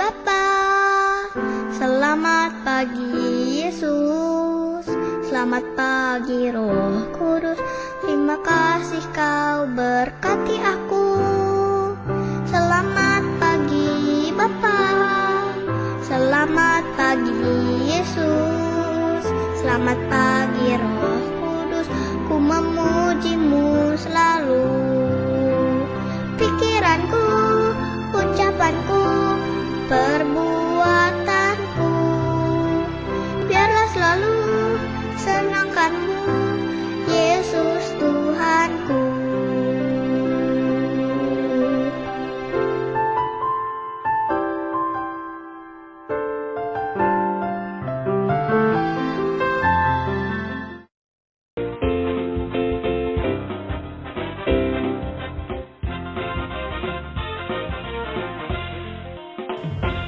Bapa. Selamat pagi Yesus. Selamat pagi Roh Kudus. Terima kasih kau berkati aku. Selamat pagi Bapa. Selamat pagi Yesus. Selamat pagi Roh Kudus. Ku memujimu selalu. Pikiranku, ucapanku, perbuatanku, biarlah selalu senangkanmu, Yesus Tuhanku.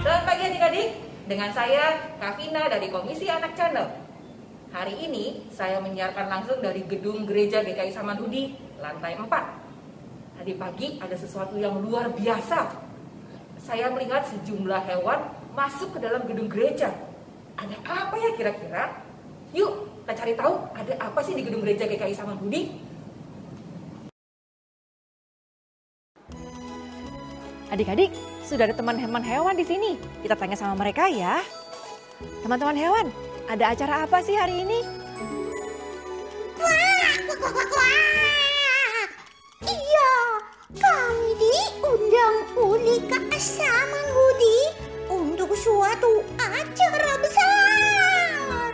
Selamat pagi adik-adik, dengan saya Kavina dari Komisi Anak Channel. Hari ini saya menyiarkan langsung dari gedung gereja GKI Samanhudi, lantai 4. Tadi pagi ada sesuatu yang luar biasa. Saya melihat sejumlah hewan masuk ke dalam gedung gereja. Ada apa ya kira-kira? Yuk kita cari tahu ada apa sih di gedung gereja GKI Samanhudi. Adik-adik, sudah ada teman-teman hewan di sini. Kita tanya sama mereka ya. Teman-teman hewan, ada acara apa sih hari ini? Iya, kami diundang oleh Kak Samanhudi untuk suatu acara besar.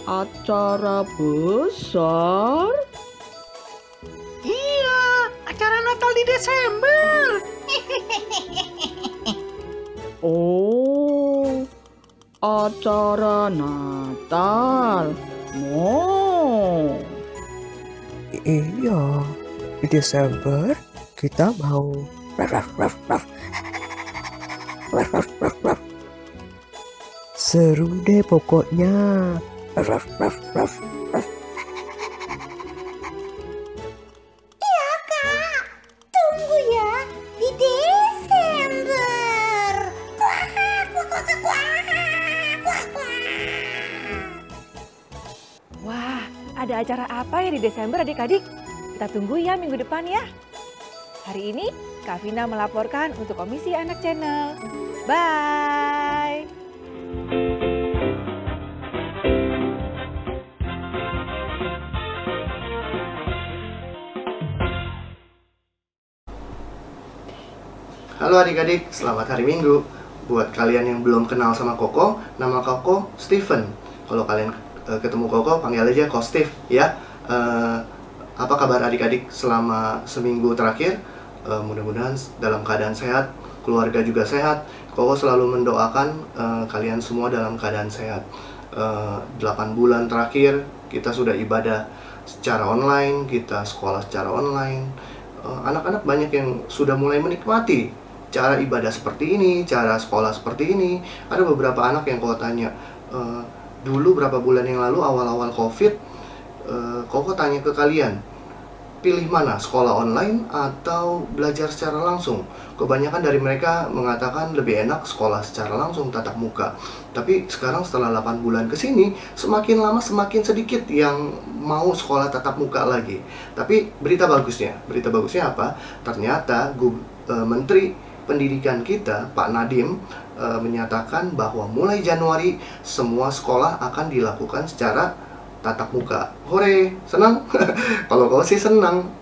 Acara besar? Iya, acara Natal di Desember. Oh, acara Natal. Iya, di Desember kita mau seru deh pokoknya. Iya Kak, tunggu ya di Desember. Wah, ada acara apa ya di Desember adik-adik? Kita tunggu ya minggu depan ya. Hari ini Kak Vina melaporkan untuk Komisi Anak Channel. Bye! Halo adik-adik, selamat hari Minggu. Buat kalian yang belum kenal sama Koko, nama Koko Steven. Kalau kalian ketemu Koko, panggil aja Ko Steve ya. Apa kabar adik-adik selama seminggu terakhir? Mudah-mudahan dalam keadaan sehat, keluarga juga sehat. Koko selalu mendoakan kalian semua dalam keadaan sehat. 8 bulan terakhir kita sudah ibadah secara online, kita sekolah secara online. Anak-anak banyak yang sudah mulai menikmati cara ibadah seperti ini, cara sekolah seperti ini. Ada beberapa anak yang Koko tanya, dulu berapa bulan yang lalu awal-awal COVID, Koko tanya ke kalian, pilih mana, sekolah online atau belajar secara langsung? Kebanyakan dari mereka mengatakan lebih enak sekolah secara langsung, tatap muka. Tapi sekarang setelah 8 bulan ke sini, semakin lama semakin sedikit yang mau sekolah tatap muka lagi. Tapi berita bagusnya apa? Ternyata Menteri Pendidikan kita, Pak Nadiem, menyatakan bahwa mulai Januari semua sekolah akan dilakukan secara tatap muka. Hore, senang? Kalau kau sih senang.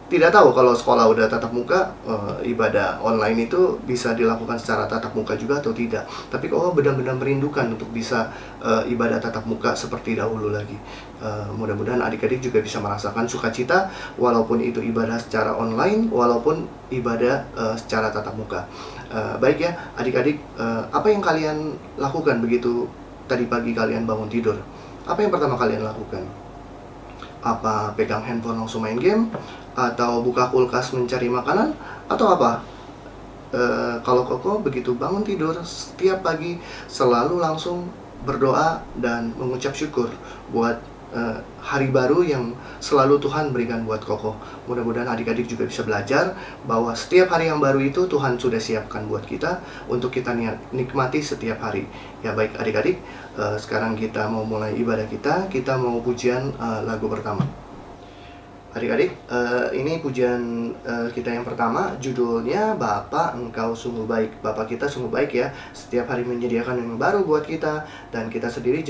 Tidak tahu kalau sekolah udah tatap muka, ibadah online itu bisa dilakukan secara tatap muka juga atau tidak. Tapi kau benar-benar merindukan untuk bisa ibadah tatap muka seperti dahulu lagi. Mudah-mudahan adik-adik juga bisa merasakan sukacita walaupun itu ibadah secara online, walaupun ibadah secara tatap muka. Baik ya, adik-adik, apa yang kalian lakukan begitu tadi pagi kalian bangun tidur? Apa yang pertama kalian lakukan? Apa pegang handphone langsung main game? Atau buka kulkas mencari makanan? Atau apa? Kalau Koko begitu bangun tidur setiap pagi selalu langsung berdoa dan mengucap syukur buat hari baru yang selalu Tuhan berikan buat Koko. Mudah-mudahan adik-adik juga bisa belajar bahwa setiap hari yang baru itu Tuhan sudah siapkan buat kita untuk kita nikmati setiap hari. Ya baik adik-adik, sekarang kita mau mulai ibadah kita. Kita mau pujian lagu pertama. Adik-adik, ini pujian kita yang pertama, judulnya Bapa Engkau Sungguh Baik. Bapa kita sungguh baik ya, setiap hari menyediakan yang baru buat kita. Dan kita sendiri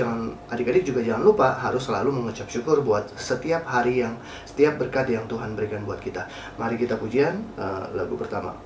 adik-adik juga jangan lupa harus selalu mengucap syukur buat setiap hari setiap berkat yang Tuhan berikan buat kita. Mari kita pujian lagu pertama.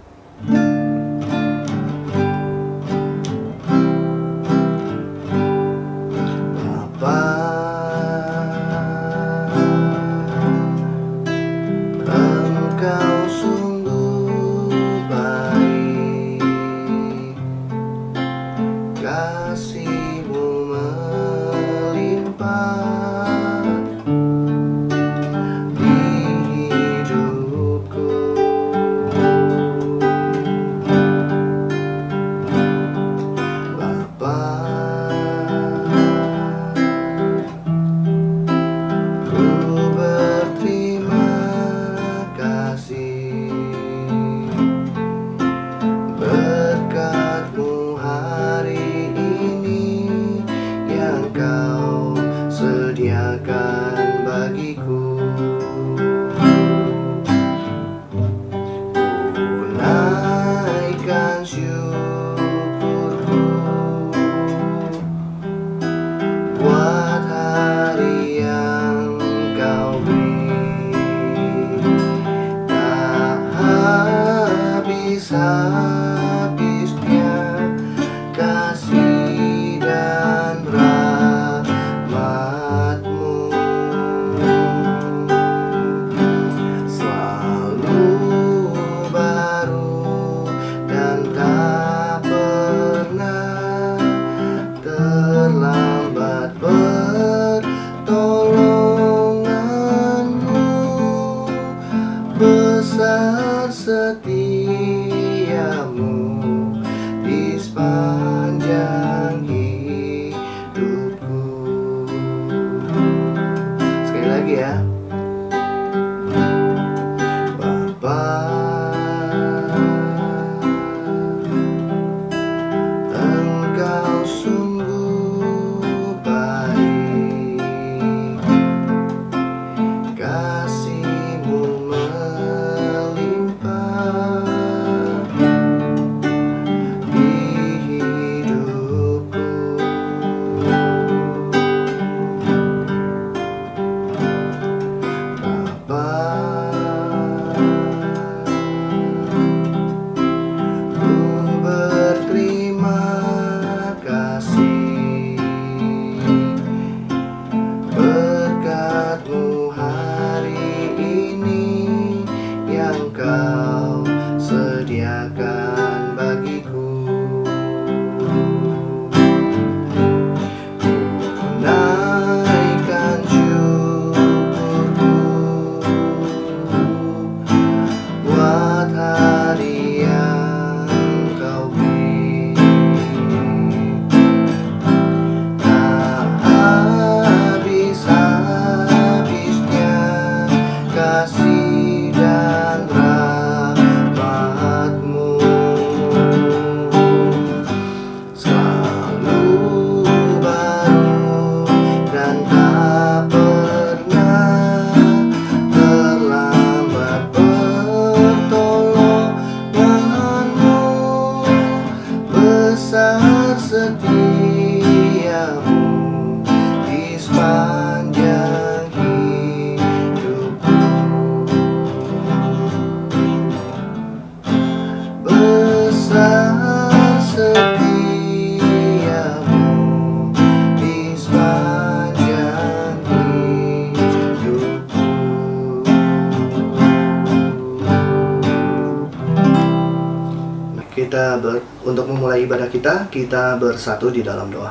Untuk memulai ibadah kita bersatu di dalam doa.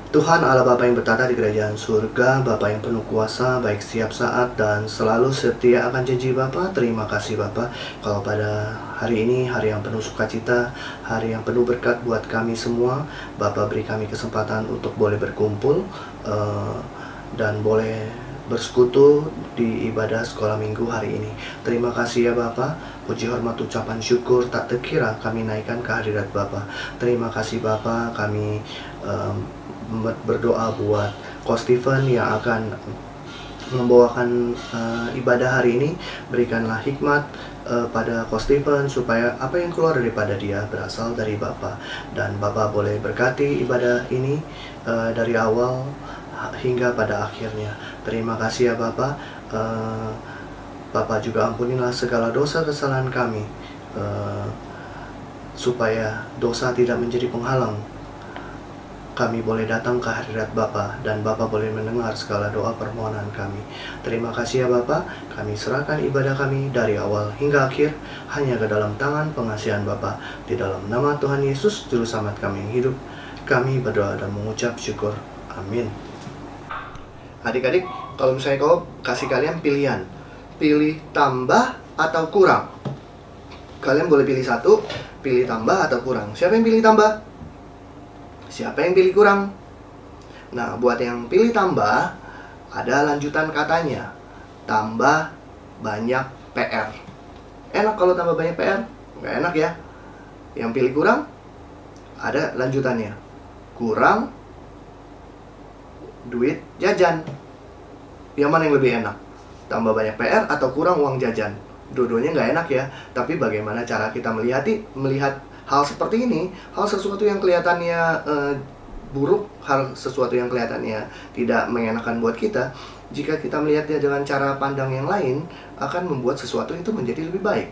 Tuhan Allah Bapa yang bertata di kerajaan surga, Bapa yang penuh kuasa, baik setiap saat dan selalu setia akan janji Bapa. Terima kasih Bapa, kalau pada hari ini, hari yang penuh sukacita, hari yang penuh berkat buat kami semua, Bapa beri kami kesempatan untuk boleh berkumpul dan boleh bersekutu di ibadah sekolah minggu hari ini. Terima kasih ya Bapa, puji hormat ucapan syukur tak terkira kami naikkan ke hadirat Bapa. Terima kasih Bapa, kami berdoa buat Ko Stephen yang akan membawakan ibadah hari ini. Berikanlah hikmat pada Ko Stephen supaya apa yang keluar daripada dia berasal dari Bapa, dan Bapa boleh berkati ibadah ini dari awal hingga pada akhirnya. Terima kasih ya Bapa. Bapa juga ampunilah segala dosa kesalahan kami, supaya dosa tidak menjadi penghalang kami boleh datang ke hadirat Bapa, dan Bapa boleh mendengar segala doa permohonan kami. Terima kasih ya Bapa, kami serahkan ibadah kami dari awal hingga akhir hanya ke dalam tangan pengasihan Bapa. Di dalam nama Tuhan Yesus, Juru Selamat kami yang hidup, kami berdoa dan mengucap syukur. Amin. Adik-adik, kalau misalnya kau kasih kalian pilihan, pilih tambah atau kurang, kalian boleh pilih satu, pilih tambah atau kurang. Siapa yang pilih tambah? Siapa yang pilih kurang? Nah, buat yang pilih tambah, ada lanjutan katanya, tambah banyak PR. Enak kalau tambah banyak PR? Nggak enak ya. Yang pilih kurang, ada lanjutannya, kurang duit jajan. Yang mana yang lebih enak? Tambah banyak PR atau kurang uang jajan? Dua-duanya nggak enak ya. Tapi bagaimana cara kita melihat hal seperti ini, hal sesuatu yang kelihatannya buruk, hal sesuatu yang kelihatannya tidak mengenakan buat kita, jika kita melihatnya dengan cara pandang yang lain, akan membuat sesuatu itu menjadi lebih baik.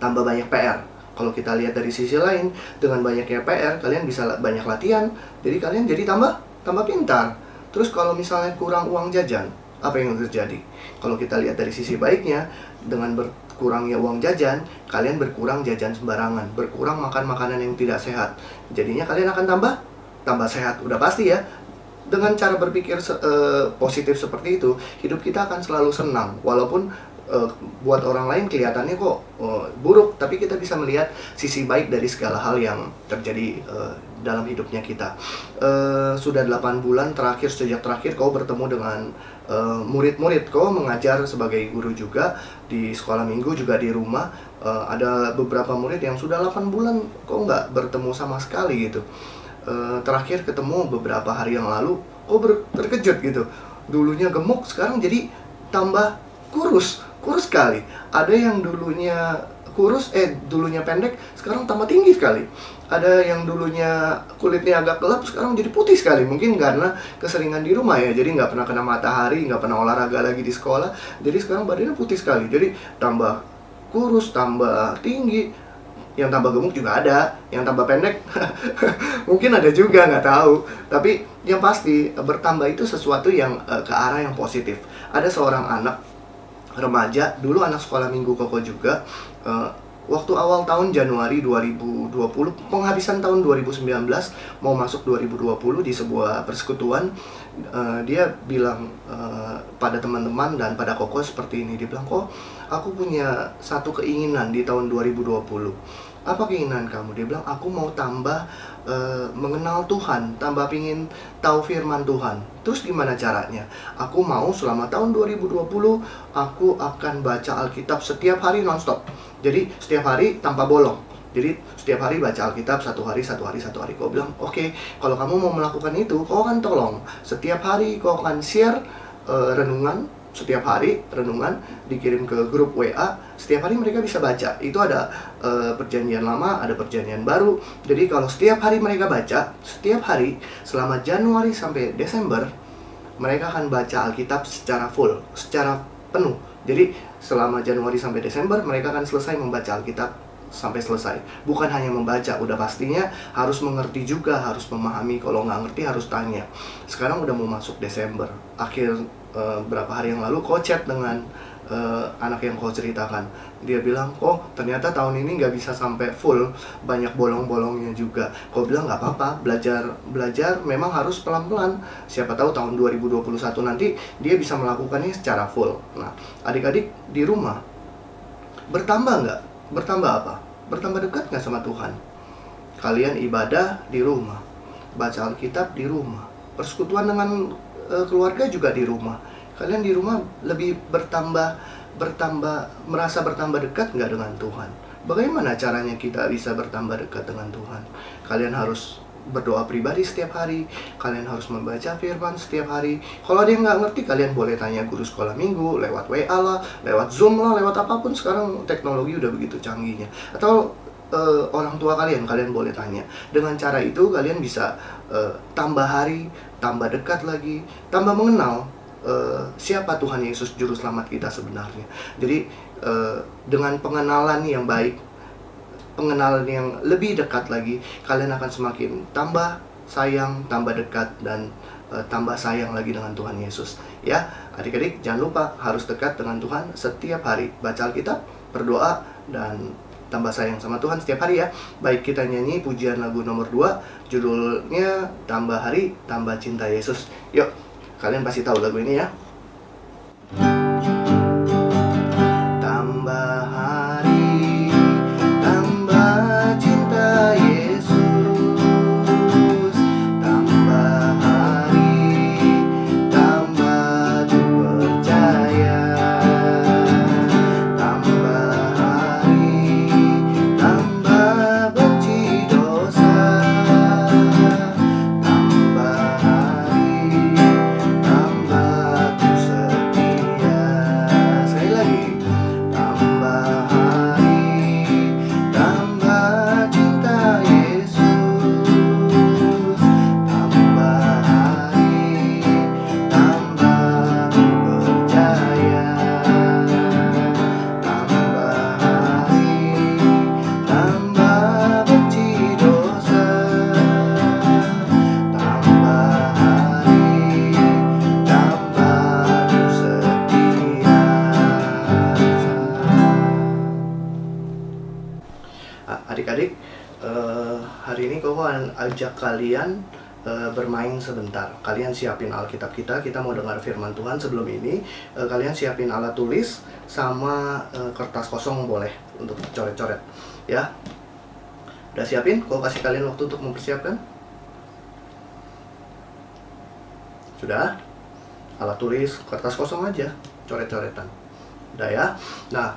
Tambah banyak PR. Kalau kita lihat dari sisi lain, dengan banyaknya PR, kalian bisa banyak latihan, jadi kalian jadi tambah pintar. Terus kalau misalnya kurang uang jajan, apa yang terjadi? Kalau kita lihat dari sisi baiknya, dengan kurangnya uang jajan, kalian berkurang jajan sembarangan, berkurang makan makanan yang tidak sehat. Jadinya kalian akan tambah sehat, udah pasti ya. Dengan cara berpikir positif seperti itu, hidup kita akan selalu senang. Walaupun buat orang lain kelihatannya kok buruk, tapi kita bisa melihat sisi baik dari segala hal yang terjadi dalam hidupnya kita. Sudah 8 bulan terakhir, sejak terakhir kau bertemu dengan murid-murid, kau mengajar sebagai guru juga di sekolah minggu, juga di rumah. Ada beberapa murid yang sudah 8 bulan kau nggak bertemu sama sekali gitu. Terakhir ketemu beberapa hari yang lalu, kau terkejut gitu. Dulunya gemuk, sekarang jadi tambah kurus sekali. Ada yang dulunya dulunya pendek, sekarang tambah tinggi sekali. Ada yang dulunya kulitnya agak gelap, sekarang jadi putih sekali. Mungkin karena keseringan di rumah ya, jadi nggak pernah kena matahari, nggak pernah olahraga lagi di sekolah. Jadi sekarang badannya putih sekali. Jadi tambah kurus, tambah tinggi. Yang tambah gemuk juga ada, yang tambah pendek mungkin ada juga, nggak tahu. Tapi yang pasti bertambah itu sesuatu yang ke arah yang positif. Ada seorang anak remaja, dulu anak sekolah minggu Koko juga, waktu awal tahun Januari 2020, penghabisan tahun 2019 mau masuk 2020, di sebuah persekutuan, dia bilang pada teman-teman dan pada Koko seperti ini. Dia bilang, "Kok aku punya satu keinginan di tahun 2020. Apa keinginan kamu?" Dia bilang, "Aku mau tambah mengenal Tuhan, tambah pingin tahu firman Tuhan." Terus gimana caranya? "Aku mau selama tahun 2020 aku akan baca Alkitab setiap hari nonstop. Jadi setiap hari tanpa bolong. Jadi setiap hari baca Alkitab satu hari. Kau bilang, "Oke, kalau kamu mau melakukan itu, kau akan tolong setiap hari kau akan share renungan. Setiap hari renungan dikirim ke grup WA. Setiap hari mereka bisa baca. Itu ada perjanjian lama, ada perjanjian baru. Jadi kalau setiap hari mereka baca, setiap hari selama Januari sampai Desember, mereka akan baca Alkitab secara full, secara penuh. Jadi selama Januari sampai Desember mereka akan selesai membaca Alkitab sampai selesai. Bukan hanya membaca, udah pastinya harus mengerti juga, harus memahami. Kalau nggak ngerti harus tanya. Sekarang udah mau masuk Desember. Akhir berapa hari yang lalu kau chat dengan anak yang kau ceritakan. Dia bilang, oh ternyata tahun ini nggak bisa sampai full, banyak bolong-bolongnya juga. Kau bilang nggak apa-apa, belajar memang harus pelan-pelan. Siapa tahu tahun 2021 nanti dia bisa melakukannya secara full. Nah, adik-adik di rumah bertambah nggak? Bertambah apa? Bertambah dekat nggak sama Tuhan? Kalian ibadah di rumah, baca Alkitab di rumah, persekutuan dengan keluarga juga di rumah. Kalian di rumah lebih merasa bertambah dekat nggak dengan Tuhan? Bagaimana caranya kita bisa bertambah dekat dengan Tuhan? Kalian harus berdoa pribadi setiap hari. Kalian harus membaca firman setiap hari. Kalau ada yang nggak ngerti, kalian boleh tanya guru sekolah minggu, lewat WA lah, lewat Zoom lah, lewat apapun. Sekarang teknologi udah begitu canggihnya. Atau orang tua kalian boleh tanya. Dengan cara itu kalian bisa tambah hari, tambah dekat lagi, tambah mengenal siapa Tuhan Yesus Juru Selamat kita sebenarnya. Jadi dengan pengenalan yang baik, pengenalan yang lebih dekat lagi, kalian akan semakin tambah sayang, tambah dekat, dan tambah sayang lagi dengan Tuhan Yesus. Ya, adik-adik jangan lupa harus dekat dengan Tuhan setiap hari. Baca Alkitab, berdoa, dan tambah sayang sama Tuhan setiap hari ya. Baik, kita nyanyi pujian lagu nomor 2, judulnya Tambah Hari, Tambah Cinta Yesus. Yuk, kalian pasti tahu lagu ini ya. Tambah hari, tambah cinta Yesus. Tambah hari, tambah percaya. Tambah hari, tambah benci dosa. Tambah hari, tambah ku setia. Sekali lagi. Tambah hari, tambah cinta Yesus. Tambah hari, tambah percaya. Tambah hari, tambah benci dosa. Tambah hari, tambah ku setia. Adik-adik, hari ini Koko akan ajak kalian bermain sebentar. Kalian siapin Alkitab kita mau dengar firman Tuhan. Sebelum ini, kalian siapin alat tulis sama kertas kosong boleh untuk coret-coret ya. Udah siapin? Koko kasih kalian waktu untuk mempersiapkan. Sudah? Alat tulis, kertas kosong aja, coret-coretan. Udah ya? Nah,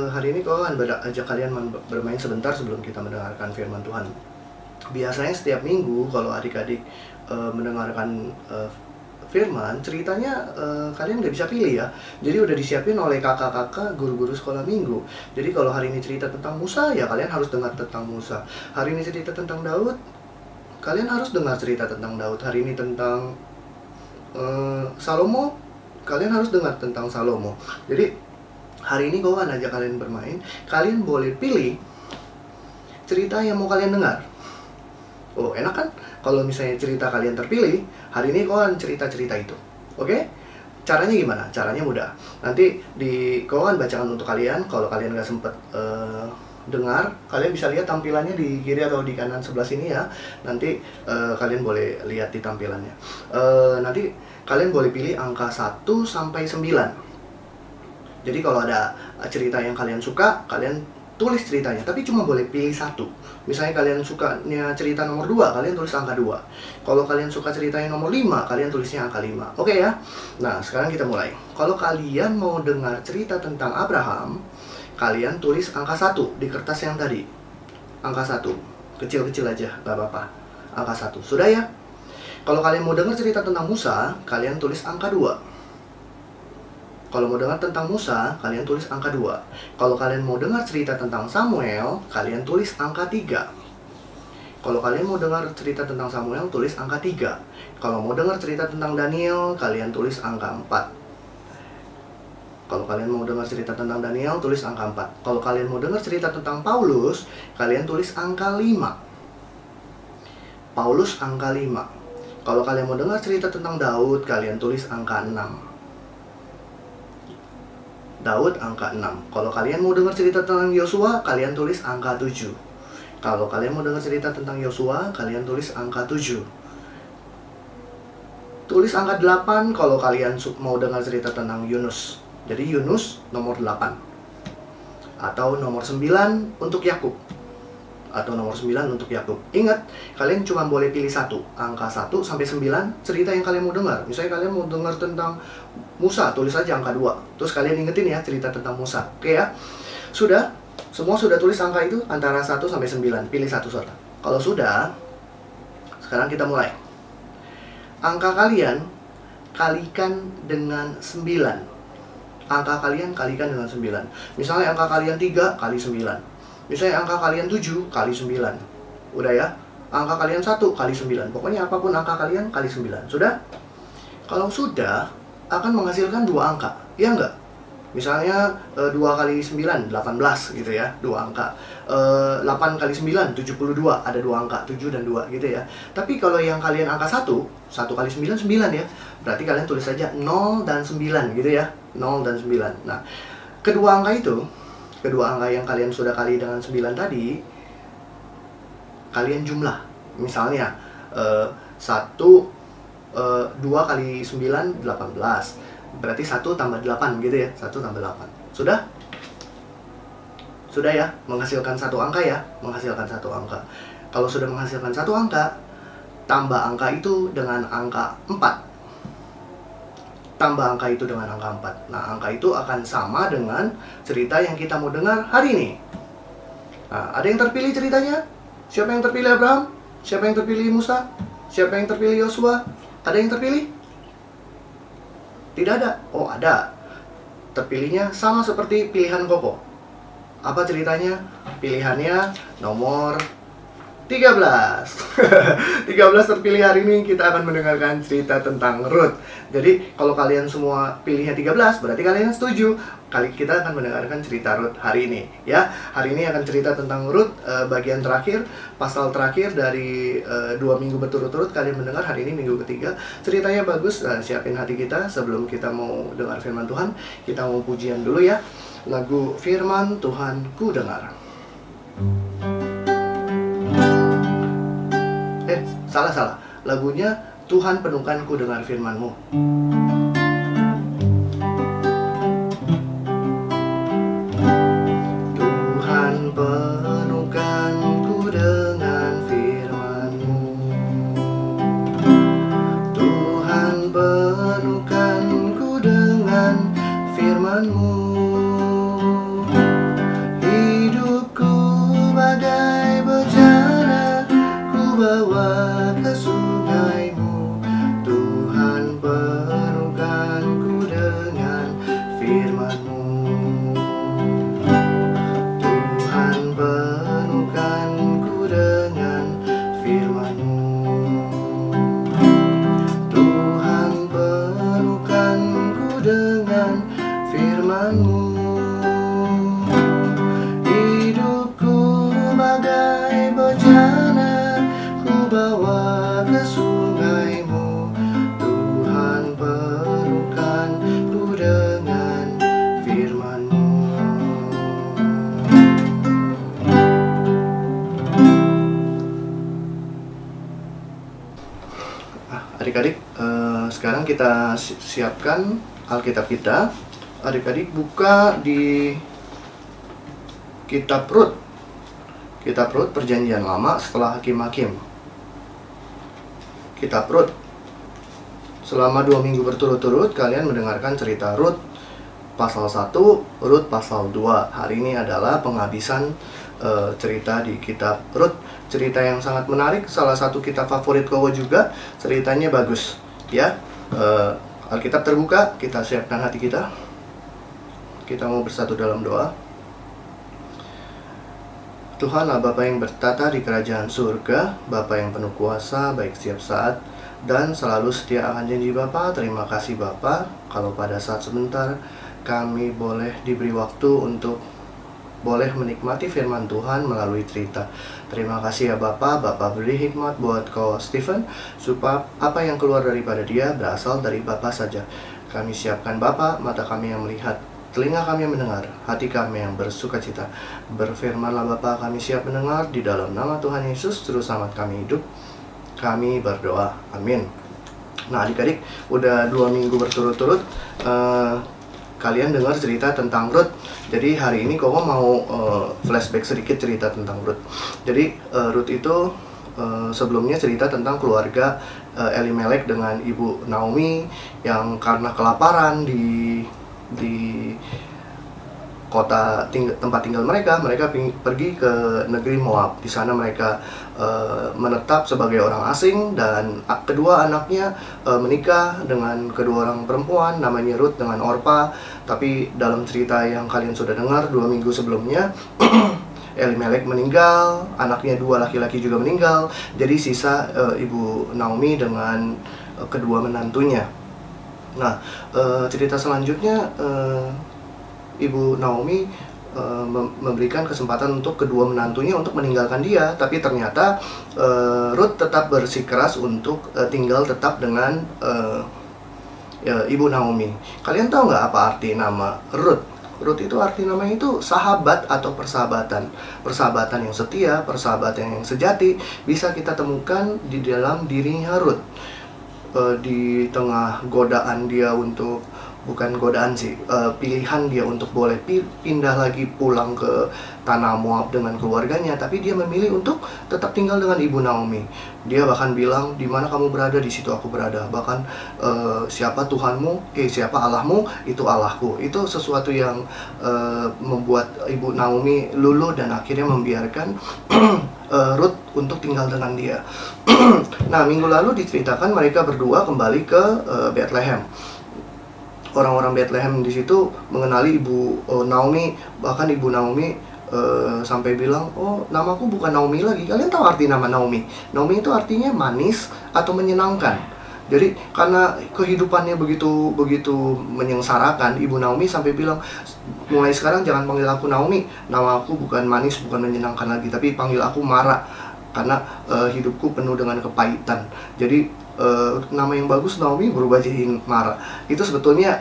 hari ini Koko akan ajak kalian bermain sebentar sebelum kita mendengarkan firman Tuhan. Biasanya setiap minggu kalau adik-adik mendengarkan firman, ceritanya kalian nggak bisa pilih ya. Jadi udah disiapin oleh kakak-kakak guru-guru sekolah minggu. Jadi kalau hari ini cerita tentang Musa, ya kalian harus dengar tentang Musa. Hari ini cerita tentang Daud, kalian harus dengar cerita tentang Daud. Hari ini tentang Salomo, kalian harus dengar tentang Salomo. Jadi hari ini gue akan ajak kalian bermain. Kalian boleh pilih cerita yang mau kalian dengar. Oh, enak kan? Kalau misalnya cerita kalian terpilih, hari ini gue akan cerita-cerita itu. Oke? Caranya gimana? Caranya mudah. Nanti gue akan bacakan untuk kalian. Kalau kalian nggak sempet dengar, kalian bisa lihat tampilannya di kiri atau di kanan sebelah sini ya. Nanti kalian boleh lihat di tampilannya. Nanti kalian boleh pilih angka 1 sampai 9. Jadi kalau ada cerita yang kalian suka, kalian tulis ceritanya, tapi cuma boleh pilih 1. Misalnya kalian sukanya cerita nomor 2, kalian tulis angka 2. Kalau kalian suka cerita yang nomor 5, kalian tulisnya angka 5. Oke ya? Nah, sekarang kita mulai. Kalau kalian mau dengar cerita tentang Abraham, kalian tulis angka 1 di kertas yang tadi. Angka 1. Kecil-kecil aja, gak apa-apa. Angka 1. Sudah ya? Kalau kalian mau dengar cerita tentang Musa, kalian tulis angka 2. Kalau mau dengar tentang Musa, kalian tulis angka 2. Kalau kalian mau dengar cerita tentang Samuel, kalian tulis angka 3. Kalau kalian mau dengar cerita tentang Samuel, tulis angka 3. Kalau mau dengar cerita tentang Daniel, kalian tulis angka 4. Kalau kalian mau dengar cerita tentang Daniel, tulis angka 4. Kalau kalian mau dengar cerita tentang Paulus, kalian tulis angka 5. Paulus angka 5. Kalau kalian mau dengar cerita tentang Daud, kalian tulis angka 6. Daud angka 6. Kalau kalian mau dengar cerita tentang Yosua, kalian tulis angka 7. Kalau kalian mau dengar cerita tentang Yosua, kalian tulis angka 7. Tulis angka 8 kalau kalian mau dengar cerita tentang Yunus. Jadi Yunus nomor 8. Atau nomor 9 untuk Yakub. Atau nomor 9 untuk Yakub. Ingat, kalian cuma boleh pilih satu. Angka 1 sampai 9 cerita yang kalian mau dengar. Misalnya kalian mau dengar tentang Musa, tulis aja angka 2. Terus kalian ingetin ya cerita tentang Musa. Oke ya? Sudah? Semua sudah tulis angka itu antara 1 sampai 9. Pilih satu saja. Kalau sudah, sekarang kita mulai. Angka kalian kalikan dengan 9. Angka kalian kalikan dengan 9. Misalnya angka kalian 3 kali 9. Misalnya angka kalian 7 kali 9. Udah ya? Angka kalian 1 kali 9. Pokoknya apapun angka kalian kali 9. Sudah? Kalau sudah, akan menghasilkan 2 angka. Ya enggak? Misalnya 2 kali 9, 18 gitu ya. 2 angka. 8 kali 9, 72. Ada 2 angka, 7 dan 2 gitu ya. Tapi kalau yang kalian angka 1 kali 9, 9 ya. Berarti kalian tulis saja 0 dan 9 gitu ya. 0 dan 9. Nah, kedua angka itu, kedua angka yang kalian sudah kali dengan 9 tadi, kalian jumlah. Misalnya 2 kali 9, 18. Berarti 1 tambah 8 gitu ya. 1 tambah 8. Sudah? Sudah ya? Menghasilkan satu angka ya? Menghasilkan satu angka. Kalau sudah menghasilkan satu angka, tambah angka itu dengan angka 4. Tambah angka itu dengan angka 4. Nah, angka itu akan sama dengan cerita yang kita mau dengar hari ini. Nah, ada yang terpilih ceritanya? Siapa yang terpilih Abraham? Siapa yang terpilih Musa? Siapa yang terpilih Yosua? Ada yang terpilih? Tidak ada? Oh, ada. Terpilihnya sama seperti pilihan Koko. Apa ceritanya? Pilihannya nomor 13. 13 terpilih hari ini. Kita akan mendengarkan cerita tentang Ruth. Jadi kalau kalian semua pilihnya 13, berarti kalian setuju. Kita akan mendengarkan cerita Ruth hari ini ya. Hari ini akan cerita tentang Ruth, bagian terakhir, pasal terakhir dari 2 minggu berturut-turut kalian mendengar. Hari ini minggu ketiga. Ceritanya bagus. Siapin hati kita sebelum kita mau dengar firman Tuhan. Kita mau pujian dulu ya. Lagu Firman Tuhan Ku Dengar. Salah. Lagunya Tuhan penuhkan ku dengan firman-Mu. Tuhan penuhkan ku dengan firman-Mu. Tuhan penuhkan ku dengan firman-Mu. Hidupku bagai bejana, ku bawa ke sungai-Mu. Tuhan penuhkan ku dengan firman-Mu. Tuhan penuhkan ku dengan firman-Mu. Tuhan penuhkan ku dengan firman-Mu. Hidupku bagai bejana, ku bawa ke sungai-Mu. Tuhan penuhkan ku dengan firman-Mu. Adik-adik, sekarang kita siapkan Alkitab kita. Adik-adik buka di Kitab Rut. Kitab Rut Perjanjian Lama setelah Hakim-Hakim. Kitab Rut. Selama 2 minggu berturut-turut kalian mendengarkan cerita Rut pasal 1, Rut pasal 2. Hari ini adalah penghabisan cerita di Kitab Rut. Cerita yang sangat menarik, salah satu kitab favorit Kowo juga. Ceritanya bagus ya. Alkitab terbuka, kita siapkan hati kita. Kita mau bersatu dalam doa. Tuhanlah Bapa yang bertata di kerajaan surga, Bapa yang penuh kuasa, baik setiap saat, dan selalu setia akan janji Bapa. Terima kasih Bapa, kalau pada saat sebentar kami boleh diberi waktu untuk boleh menikmati firman Tuhan melalui cerita. Terima kasih ya Bapak beri hikmat buat Ko Stephen, supaya apa yang keluar daripada dia berasal dari Bapak saja. Kami siapkan Bapak, mata kami yang melihat, telinga kami yang mendengar, hati kami yang bersuka cita. Berfirmanlah Bapak, kami siap mendengar, di dalam nama Tuhan Yesus, Juru Selamat kami hidup. Kami berdoa, amin. Nah adik-adik, udah 2 minggu berturut-turut kalian dengar cerita tentang Ruth. Jadi hari ini Koko mau flashback sedikit cerita tentang Ruth. Jadi Ruth itu sebelumnya cerita tentang keluarga Elimelek dengan ibu Naomi yang karena kelaparan di kota tempat tinggal mereka pergi ke negeri Moab. Di sana mereka menetap sebagai orang asing, dan kedua anaknya menikah dengan kedua orang perempuan, namanya Ruth dengan Orpa. Tapi dalam cerita yang kalian sudah dengar 2 minggu sebelumnya, Elimelek meninggal, anaknya 2 laki-laki juga meninggal. Jadi sisa ibu Naomi dengan kedua menantunya. Nah, cerita selanjutnya Ibu Naomi memberikan kesempatan untuk kedua menantunya untuk meninggalkan dia, tapi ternyata Ruth tetap bersikeras untuk tinggal tetap dengan Ibu Naomi. Kalian tahu nggak apa arti nama Ruth? Ruth itu arti namanya itu sahabat atau persahabatan. Persahabatan yang setia, persahabatan yang sejati bisa kita temukan di dalam dirinya Ruth. Di tengah godaan dia untuk, bukan godaan sih, pilihan dia untuk boleh pindah lagi pulang ke tanah Moab dengan keluarganya, tapi dia memilih untuk tetap tinggal dengan ibu Naomi. Dia bahkan bilang, di mana kamu berada, di situ aku berada. Bahkan siapa Tuhanmu, siapa Allahmu, itu Allahku. Itu sesuatu yang membuat ibu Naomi luluh dan akhirnya membiarkan Ruth untuk tinggal dengan dia. Nah, minggu lalu diceritakan mereka berdua kembali ke Bethlehem. Orang-orang Bethlehem di situ mengenali ibu Naomi, bahkan ibu Naomi sampai bilang, oh namaku bukan Naomi lagi. Kalian tahu arti nama Naomi? Naomi itu artinya manis atau menyenangkan. Jadi karena kehidupannya begitu menyengsarakan, ibu Naomi sampai bilang, mulai sekarang jangan panggil aku Naomi, nama aku bukan manis, bukan menyenangkan lagi, tapi panggil aku Mara, karena hidupku penuh dengan kepahitan. Jadi nama yang bagus Naomi berubah jadi Mara. Itu sebetulnya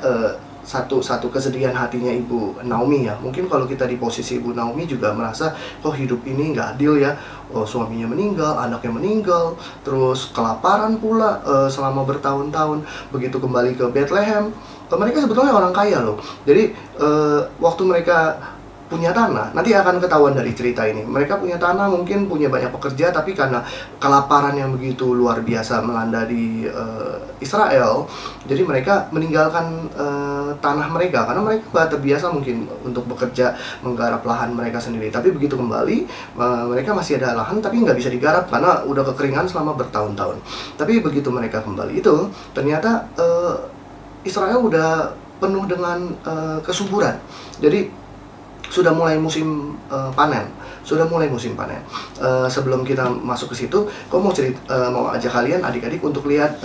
satu kesedihan hatinya ibu Naomi ya. Mungkin kalau kita di posisi ibu Naomi juga merasa, kok hidup ini nggak adil ya. Suaminya meninggal, anaknya meninggal, terus kelaparan pula selama bertahun-tahun. Begitu kembali ke Bethlehem, mereka sebetulnya orang kaya loh. Jadi waktu mereka punya tanah, nanti akan ketahuan dari cerita ini. Mereka punya tanah, mungkin punya banyak pekerja, tapi karena kelaparan yang begitu luar biasa melanda di Israel, jadi mereka meninggalkan tanah mereka, karena mereka nggak terbiasa mungkin untuk bekerja menggarap lahan mereka sendiri. Tapi begitu kembali, mereka masih ada lahan tapi nggak bisa digarap karena udah kekeringan selama bertahun-tahun. Tapi begitu mereka kembali itu, ternyata Israel udah penuh dengan kesuburan. Jadi sudah mulai musim panen. Sebelum kita masuk ke situ, kok mau ajak kalian adik-adik untuk lihat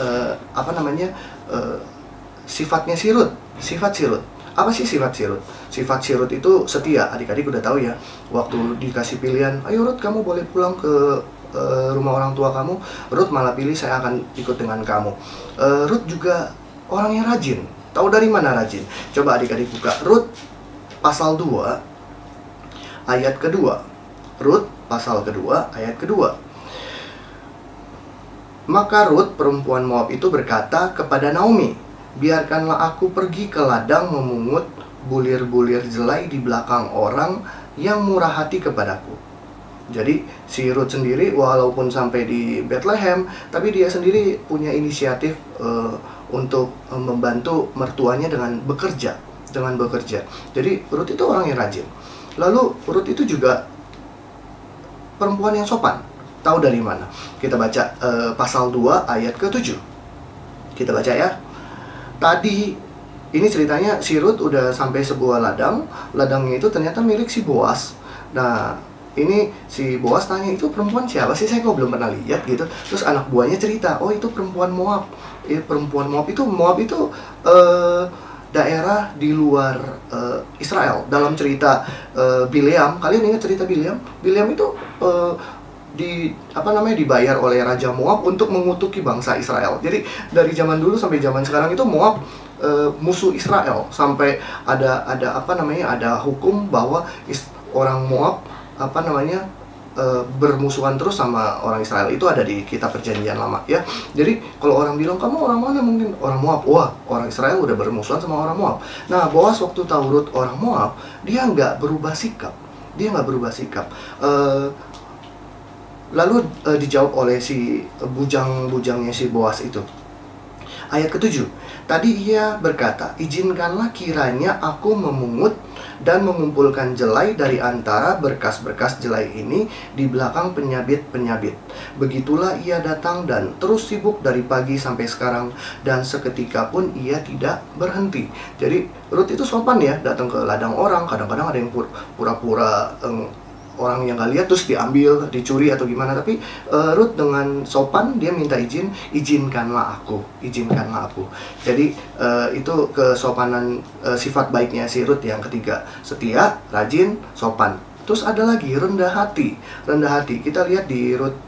sifatnya si Ruth. Sifat si Ruth. Apa sih sifat si Ruth? Sifat si Ruth itu setia. Adik-adik udah tahu ya. Waktu dikasih pilihan, ayo Ruth kamu boleh pulang ke rumah orang tua kamu, Ruth malah pilih saya akan ikut dengan kamu. Ruth juga orang yang rajin. Tahu dari mana rajin? Coba adik-adik buka Ruth pasal 2 ayat kedua. Ruth pasal kedua ayat kedua. Maka Ruth perempuan Moab itu berkata kepada Naomi, biarkanlah aku pergi ke ladang memungut bulir-bulir jelai di belakang orang yang murah hati kepadaku. Jadi si Ruth sendiri walaupun sampai di Bethlehem, tapi dia sendiri punya inisiatif untuk membantu mertuanya dengan bekerja. Jadi Ruth itu orang yang rajin. Lalu Ruth itu juga perempuan yang sopan. Tahu dari mana? Kita baca pasal 2 ayat ke-7. Kita baca ya. Tadi ini ceritanya si Ruth udah sampai sebuah ladang. Ladangnya itu ternyata milik si Boas. Nah, ini si Boas tanya, itu perempuan siapa sih? Saya kok belum pernah lihat gitu. Terus anak buahnya cerita, oh itu perempuan Moab. Perempuan Moab itu daerah di luar Israel. Dalam cerita Bileam, kalian ingat cerita Bileam? Bileam itu dibayar oleh Raja Moab untuk mengutuki bangsa Israel. Jadi dari zaman dulu sampai zaman sekarang itu Moab musuh Israel, sampai ada hukum bahwa orang Moab bermusuhan terus sama orang Israel. Itu ada di kitab Perjanjian Lama ya. Jadi kalau orang bilang, kamu orang mana? Mungkin orang Moab. Wah, orang Israel udah bermusuhan sama orang Moab. Nah, Boas waktu tahu Rut orang Moab, dia nggak berubah sikap. Lalu dijawab oleh si bujang-bujangnya si Boas itu. Ayat ke-7, tadi ia berkata, izinkanlah kiranya aku memungut dan mengumpulkan jelai dari antara berkas-berkas jelai ini di belakang penyabit-penyabit. Begitulah ia datang dan terus sibuk dari pagi sampai sekarang, dan seketika pun ia tidak berhenti. Jadi Rut itu sopan ya, datang ke ladang orang. Kadang-kadang ada yang pura-pura orang yang nggak lihat terus diambil, dicuri atau gimana. Tapi Rut dengan sopan dia minta izin, izinkanlah aku. Jadi itu kesopanan, sifat baiknya si Rut yang ketiga. Setia, rajin, sopan. Terus ada lagi rendah hati. Kita lihat di Rut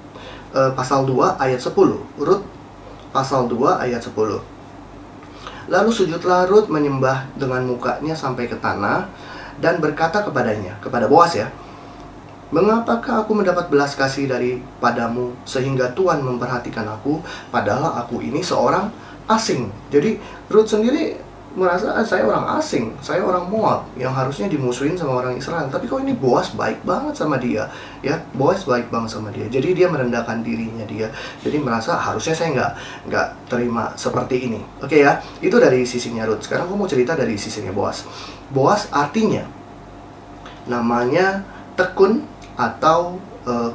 pasal 2 ayat 10. Rut pasal 2 ayat 10. Lalu sujudlah Rut menyembah dengan mukanya sampai ke tanah dan berkata kepadanya, kepada Boas ya, mengapakah aku mendapat belas kasih daripadamu sehingga Tuhan memperhatikan aku, padahal aku ini seorang asing. Jadi Rut sendiri merasa saya orang asing, saya orang Moab yang harusnya dimusuhin sama orang Israel. Tapi kok ini Boas baik banget sama dia, ya. Boas baik banget sama dia. Jadi dia merendahkan dirinya dia. Jadi merasa harusnya saya nggak terima seperti ini. Oke ya, itu dari sisinya Rut. Sekarang aku mau cerita dari sisinya Boas. Boas artinya namanya tekun atau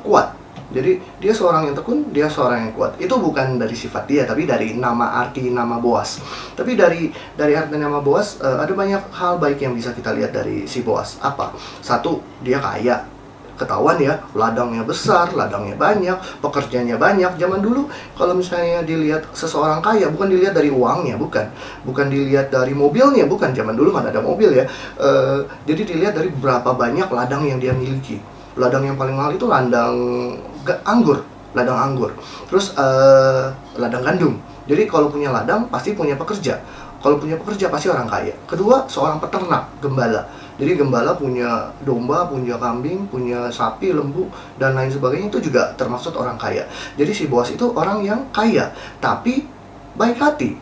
kuat. Jadi dia seorang yang tekun, dia seorang yang kuat. Itu bukan dari sifat dia, tapi dari arti nama Boas. Tapi dari arti nama Boas ada banyak hal baik yang bisa kita lihat dari si Boas. Apa? Satu, dia kaya. Ketahuan ya, ladangnya besar, ladangnya banyak, pekerjanya banyak. Zaman dulu kalau misalnya dilihat seseorang kaya, bukan dilihat dari uangnya, bukan dilihat dari mobilnya, bukan. Zaman dulu mana ada mobil ya. Jadi dilihat dari berapa banyak ladang yang dia miliki. Ladang yang paling mahal itu ladang anggur. Terus ladang gandum. Jadi kalau punya ladang pasti punya pekerja. Kalau punya pekerja pasti orang kaya. Kedua, seorang peternak, gembala. Jadi gembala punya domba, punya kambing, punya sapi, lembu, dan lain sebagainya. Itu juga termasuk orang kaya. Jadi si Boas itu orang yang kaya, tapi baik hati.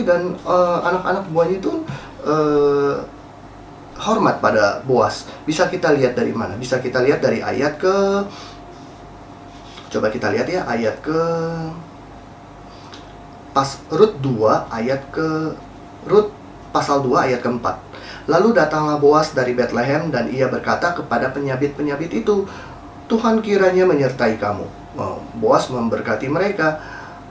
Dan anak-anak buahnya itu hormat pada Boas. Bisa kita lihat dari mana? Bisa kita lihat dari ayat ke... Coba kita lihat ya, ayat ke... Rut 2 ayat ke... Rut pasal 2 ayat ke-4. Lalu datanglah Boas dari Betlehem dan ia berkata kepada penyabit-penyabit itu, Tuhan kiranya menyertai kamu. Boas memberkati mereka.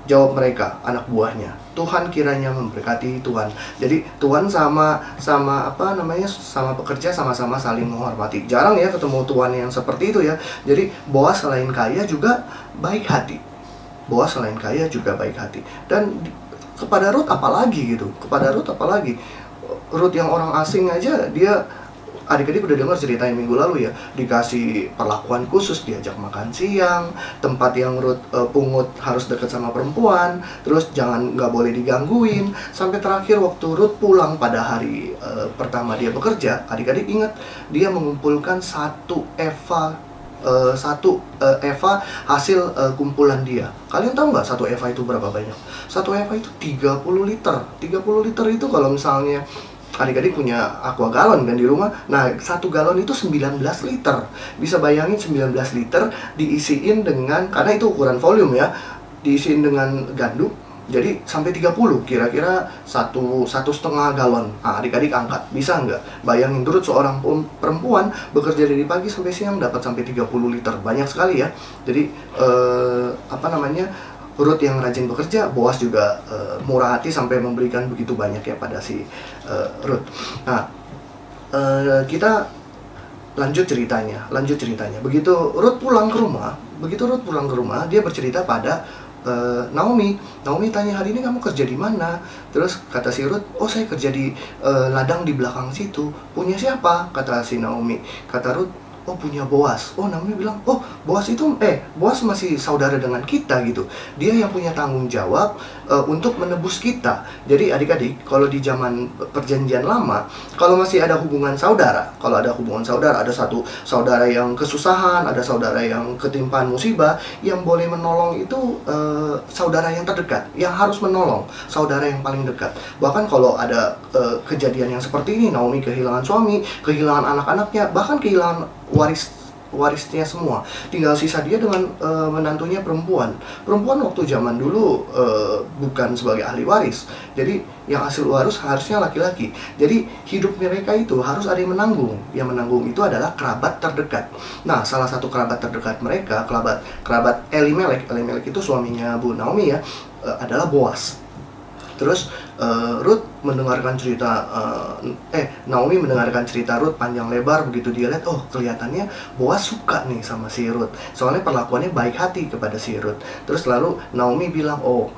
Jawab mereka, anak buahnya, Tuhan kiranya memberkati Tuhan. Jadi Tuhan sama pekerja sama-sama saling menghormati. Jarang ya ketemu Tuhan yang seperti itu ya. Jadi Boas selain kaya juga baik hati. Dan kepada Rut apalagi gitu. Rut yang orang asing aja, dia adik-adik udah dengar cerita yang minggu lalu ya, dikasih perlakuan khusus, diajak makan siang, tempat yang Rut pungut harus dekat sama perempuan, terus nggak boleh digangguin, sampai terakhir waktu Rut pulang pada hari pertama dia bekerja, adik-adik ingat dia mengumpulkan satu eva hasil kumpulan dia. Kalian tahu nggak satu eva itu berapa banyak? Satu eva itu 30 liter. 30 liter itu kalau misalnya adik-adik punya aqua galon kan di rumah. Nah, 1 galon itu 19 liter. Bisa bayangin 19 liter diisiin dengan, karena itu ukuran volume ya, diisiin dengan gandum. Jadi sampai 30, kira-kira satu setengah galon. Nah, adik-adik angkat, bisa nggak? Bayangin Rut seorang perempuan bekerja dari pagi sampai siang dapat sampai 30 liter. Banyak sekali ya. Jadi Rut yang rajin bekerja, Boas juga murah hati sampai memberikan begitu banyak ya pada si Rut. Nah, kita lanjut ceritanya. Begitu Rut pulang ke rumah, dia bercerita pada Naomi tanya, hari ini kamu kerja di mana? Terus kata si Ruth, oh saya kerja di ladang di belakang situ. Punya siapa? Kata si Naomi. Kata Ruth, oh punya Boas. Oh Naomi bilang, oh Boas masih saudara dengan kita gitu. Dia yang punya tanggung jawab untuk menebus kita. Jadi adik-adik, kalau di zaman perjanjian lama, kalau masih ada hubungan saudara, ada satu saudara yang kesusahan, ada saudara yang ketimpaan musibah, yang boleh menolong itu saudara yang terdekat, yang harus menolong saudara yang paling dekat. Bahkan kalau ada kejadian yang seperti ini, Naomi kehilangan suami, kehilangan anak-anaknya, bahkan kehilangan warisnya semua, tinggal sisa dia dengan menantunya perempuan waktu zaman dulu bukan sebagai ahli waris, jadi yang hasil waris harusnya laki-laki. Jadi hidup mereka itu harus ada yang menanggung itu adalah kerabat terdekat. Nah, salah satu kerabat terdekat mereka, kerabat Elimelek itu suaminya Bu Naomi ya, adalah Boas. Terus Ruth mendengarkan cerita Naomi mendengarkan cerita Ruth panjang lebar. Begitu dia lihat, oh kelihatannya Boas suka nih sama si Ruth, soalnya perlakuannya baik hati kepada si Ruth. Terus lalu Naomi bilang, oh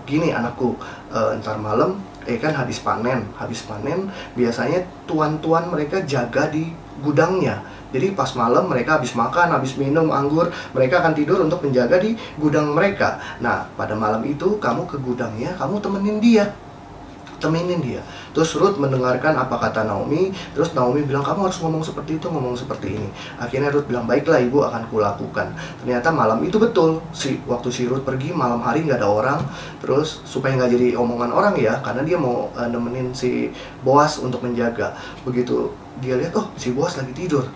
gini anakku, ntar malam kan habis panen biasanya tuan-tuan mereka jaga di gudangnya. Jadi pas malam mereka habis makan, habis minum anggur, mereka akan tidur untuk menjaga di gudang mereka. Nah, pada malam itu kamu ke gudangnya, kamu temenin dia. Terus Ruth mendengarkan apa kata Naomi. Terus Naomi bilang, kamu harus ngomong seperti itu, ngomong seperti ini. Akhirnya Ruth bilang, baiklah ibu, akan kulakukan. Ternyata malam itu betul, waktu si Ruth pergi malam hari nggak ada orang. Terus supaya nggak jadi omongan orang ya, karena dia mau nemenin si Boas untuk menjaga. Begitu dia lihat, oh si Boas lagi tidur,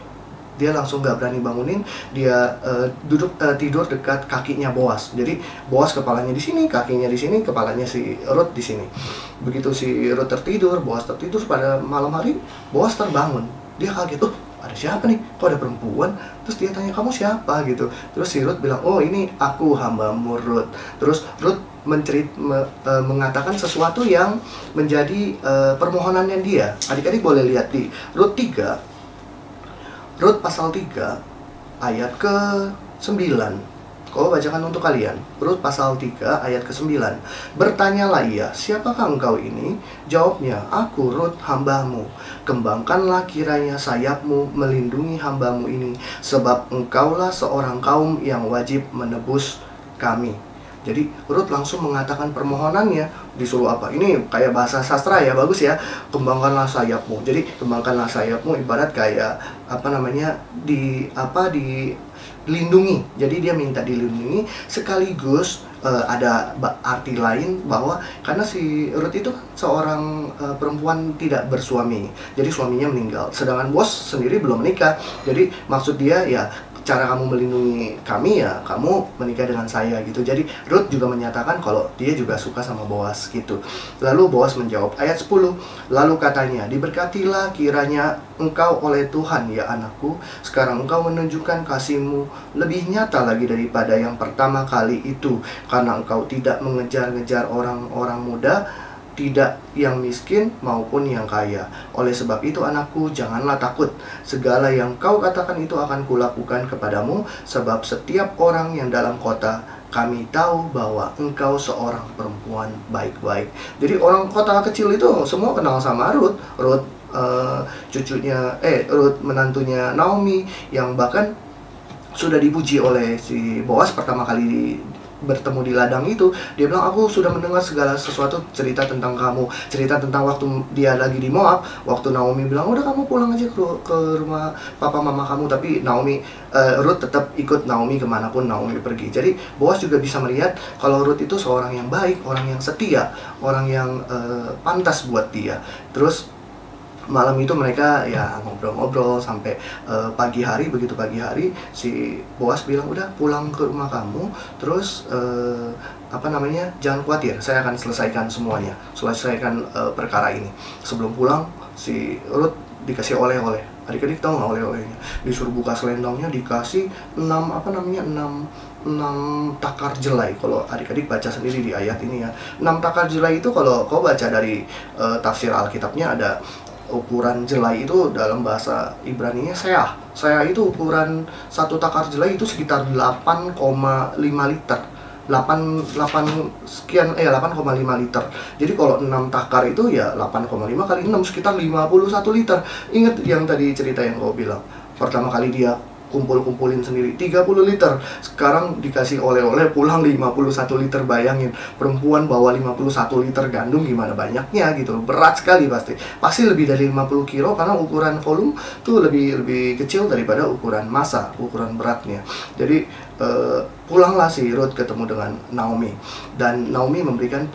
dia langsung nggak berani bangunin. Dia tidur dekat kakinya Boas. Jadi Boas kepalanya di sini, kakinya di sini, kepalanya si Ruth di sini. Begitu si Ruth tertidur, Boas tertidur. Pada malam hari Boas terbangun. Dia kaget, oh ada siapa nih? Kok ada perempuan? Terus dia tanya, kamu siapa gitu. Terus si Ruth bilang, oh ini aku, hambamu Ruth. Terus Ruth mengatakan sesuatu yang menjadi permohonannya dia. Adik-adik boleh lihat di Ruth pasal 3 ayat ke-9. Kau bacakan untuk kalian. Ruth pasal 3 ayat ke-9. Bertanyalah ia, siapakah engkau ini? Jawabnya, aku Ruth hambamu. Kembangkanlah kiranya sayapmu melindungi hambamu ini, sebab engkaulah seorang kaum yang wajib menebus kami. Jadi Ruth langsung mengatakan permohonannya. Disuruh apa? Ini kayak bahasa sastra ya, bagus ya. Kembangkanlah sayapmu. Jadi kembangkanlah sayapmu ibarat kayak dilindungi. Jadi dia minta dilindungi, sekaligus ada arti lain bahwa karena si Ruth itu seorang perempuan tidak bersuami. Jadi suaminya meninggal. Sedangkan Boas sendiri belum menikah. Jadi maksud dia ya, cara kamu melindungi kami ya kamu menikah dengan saya gitu. Jadi Ruth juga menyatakan kalau dia juga suka sama Boas gitu. Lalu Boas menjawab ayat 10. Lalu katanya, diberkatilah kiranya engkau oleh Tuhan ya anakku. Sekarang engkau menunjukkan kasihmu lebih nyata lagi daripada yang pertama kali itu, karena engkau tidak mengejar-ngejar orang-orang muda, tidak yang miskin maupun yang kaya. Oleh sebab itu anakku, janganlah takut. Segala yang kau katakan itu akan kulakukan kepadamu, sebab setiap orang yang dalam kota kami tahu bahwa engkau seorang perempuan baik-baik. Jadi orang kota kecil itu semua kenal sama Ruth. Ruth menantunya Naomi, yang bahkan sudah dipuji oleh si Boas pertama kali bertemu di ladang itu. Dia bilang, aku sudah mendengar segala sesuatu, cerita tentang kamu, cerita tentang waktu dia lagi di Moab. Waktu Naomi bilang, udah kamu pulang aja ke rumah papa mama kamu. Tapi Ruth tetap ikut Naomi kemanapun Naomi pergi. Jadi Boas juga bisa melihat kalau Ruth itu seorang yang baik, orang yang setia, orang yang pantas buat dia. Terus malam itu mereka ya ngobrol-ngobrol sampai pagi hari. Begitu pagi hari si Boas bilang, udah pulang ke rumah kamu, terus jangan khawatir, saya akan selesaikan semuanya, selesaikan perkara ini. Sebelum pulang si Ruth dikasih oleh-oleh. Adik-adik tahu nggak oleh-olehnya? Disuruh buka selendangnya, dikasih 6 takar jelai. Kalau adik-adik baca sendiri di ayat ini ya, 6 takar jelai itu kalau kau baca dari tafsir Alkitabnya, ada ukuran jelai itu dalam bahasa Ibrani-nya seah. Seah itu ukuran satu takar jelai itu sekitar 8,5 liter. 8,5 liter. Jadi kalau 6 takar itu ya 8,5 kali 6 sekitar 51 liter. Ingat yang tadi cerita yang kau bilang. Pertama kali dia kumpulin sendiri 30 liter. Sekarang dikasih oleh-oleh pulang 51 liter. Bayangin, perempuan bawa 51 liter gandum gimana banyaknya gitu. Berat sekali pasti. Pasti lebih dari 50 kilo karena ukuran volume tuh lebih kecil daripada ukuran massa, ukuran beratnya. Jadi pulanglah si Ruth ketemu dengan Naomi. Dan Naomi memberikan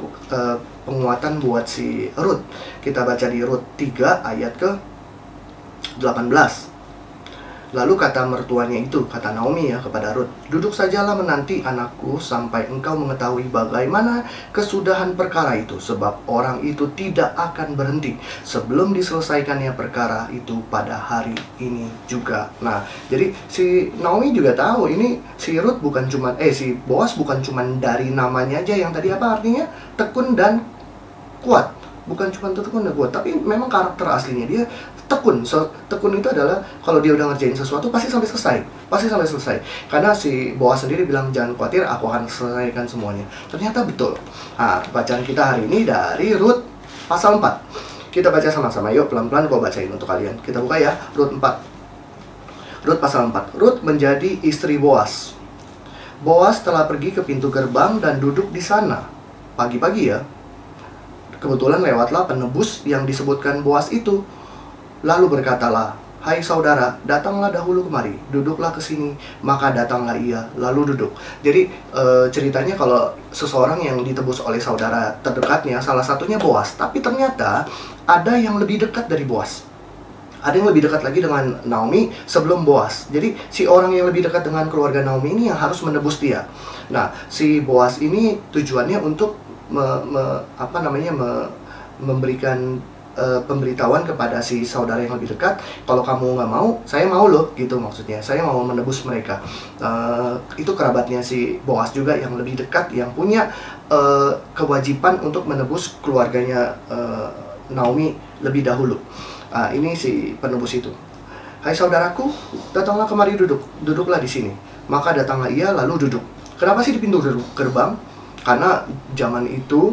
penguatan buat si Ruth. Kita baca di Ruth 3 ayat ke 18. Lalu kata mertuanya itu, kata Naomi ya kepada Ruth, "Duduk sajalah menanti anakku sampai engkau mengetahui bagaimana kesudahan perkara itu, sebab orang itu tidak akan berhenti sebelum diselesaikannya perkara itu pada hari ini juga." Nah, jadi si Naomi juga tahu ini si Ruth bukan cuman si Boaz bukan cuman dari namanya aja yang tadi apa artinya tekun dan kuat. Bukan cuma tekun dan kuat, tapi memang karakter aslinya dia tekun. Tekun itu adalah kalau dia udah ngerjain sesuatu pasti sampai selesai. Karena si Boaz sendiri bilang, "Jangan khawatir, aku akan selesaikan semuanya." Ternyata betul. Nah, bacaan kita hari ini dari Ruth pasal 4. Kita baca sama-sama, yuk pelan-pelan kau bacain untuk kalian. Kita buka ya, Ruth 4. Ruth pasal 4. Ruth menjadi istri Boaz. Boaz telah pergi ke pintu gerbang dan duduk di sana. Pagi-pagi ya. Kebetulan lewatlah penebus yang disebutkan Boaz itu. Lalu berkatalah, "Hai saudara, datanglah dahulu kemari, duduklah ke sini." Maka datanglah ia, lalu duduk. Jadi ceritanya kalau seseorang yang ditebus oleh saudara terdekatnya, salah satunya Boaz. Tapi ternyata ada yang lebih dekat dari Boaz. Ada yang lebih dekat lagi dengan Naomi sebelum Boaz. Jadi si orang yang lebih dekat dengan keluarga Naomi ini yang harus menebus dia. Nah, si Boaz ini tujuannya untuk memberikan pemberitahuan kepada si saudara yang lebih dekat, kalau kamu nggak mau, saya mau loh, gitu maksudnya. Saya mau menebus mereka. Itu kerabatnya si Boaz juga yang lebih dekat, yang punya kewajiban untuk menebus keluarganya Naomi lebih dahulu. Ini si penebus itu. "Hai saudaraku, datanglah kemari duduklah di sini." Maka datanglah ia lalu duduk. Kenapa sih di pintu gerbang? Karena zaman itu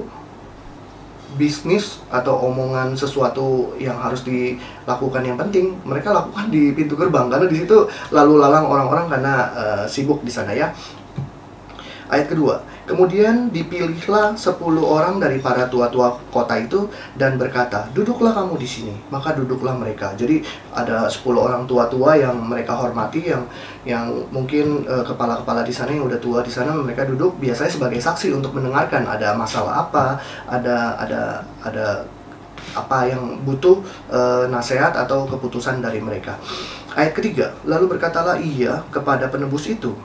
bisnis atau omongan sesuatu yang harus dilakukan yang penting mereka lakukan di pintu gerbang, karena di situ lalu lalang orang-orang karena sibuk di sana ya. Ayat kedua, kemudian dipilihlah 10 orang dari para tua-tua kota itu dan berkata, "Duduklah kamu di sini." Maka duduklah mereka. Jadi ada 10 orang tua-tua yang mereka hormati, yang mungkin kepala-kepala di sana yang udah tua di sana, mereka duduk biasanya sebagai saksi untuk mendengarkan ada masalah apa, ada apa yang butuh nasihat atau keputusan dari mereka. Ayat ketiga, lalu berkatalah ia kepada penebus itu,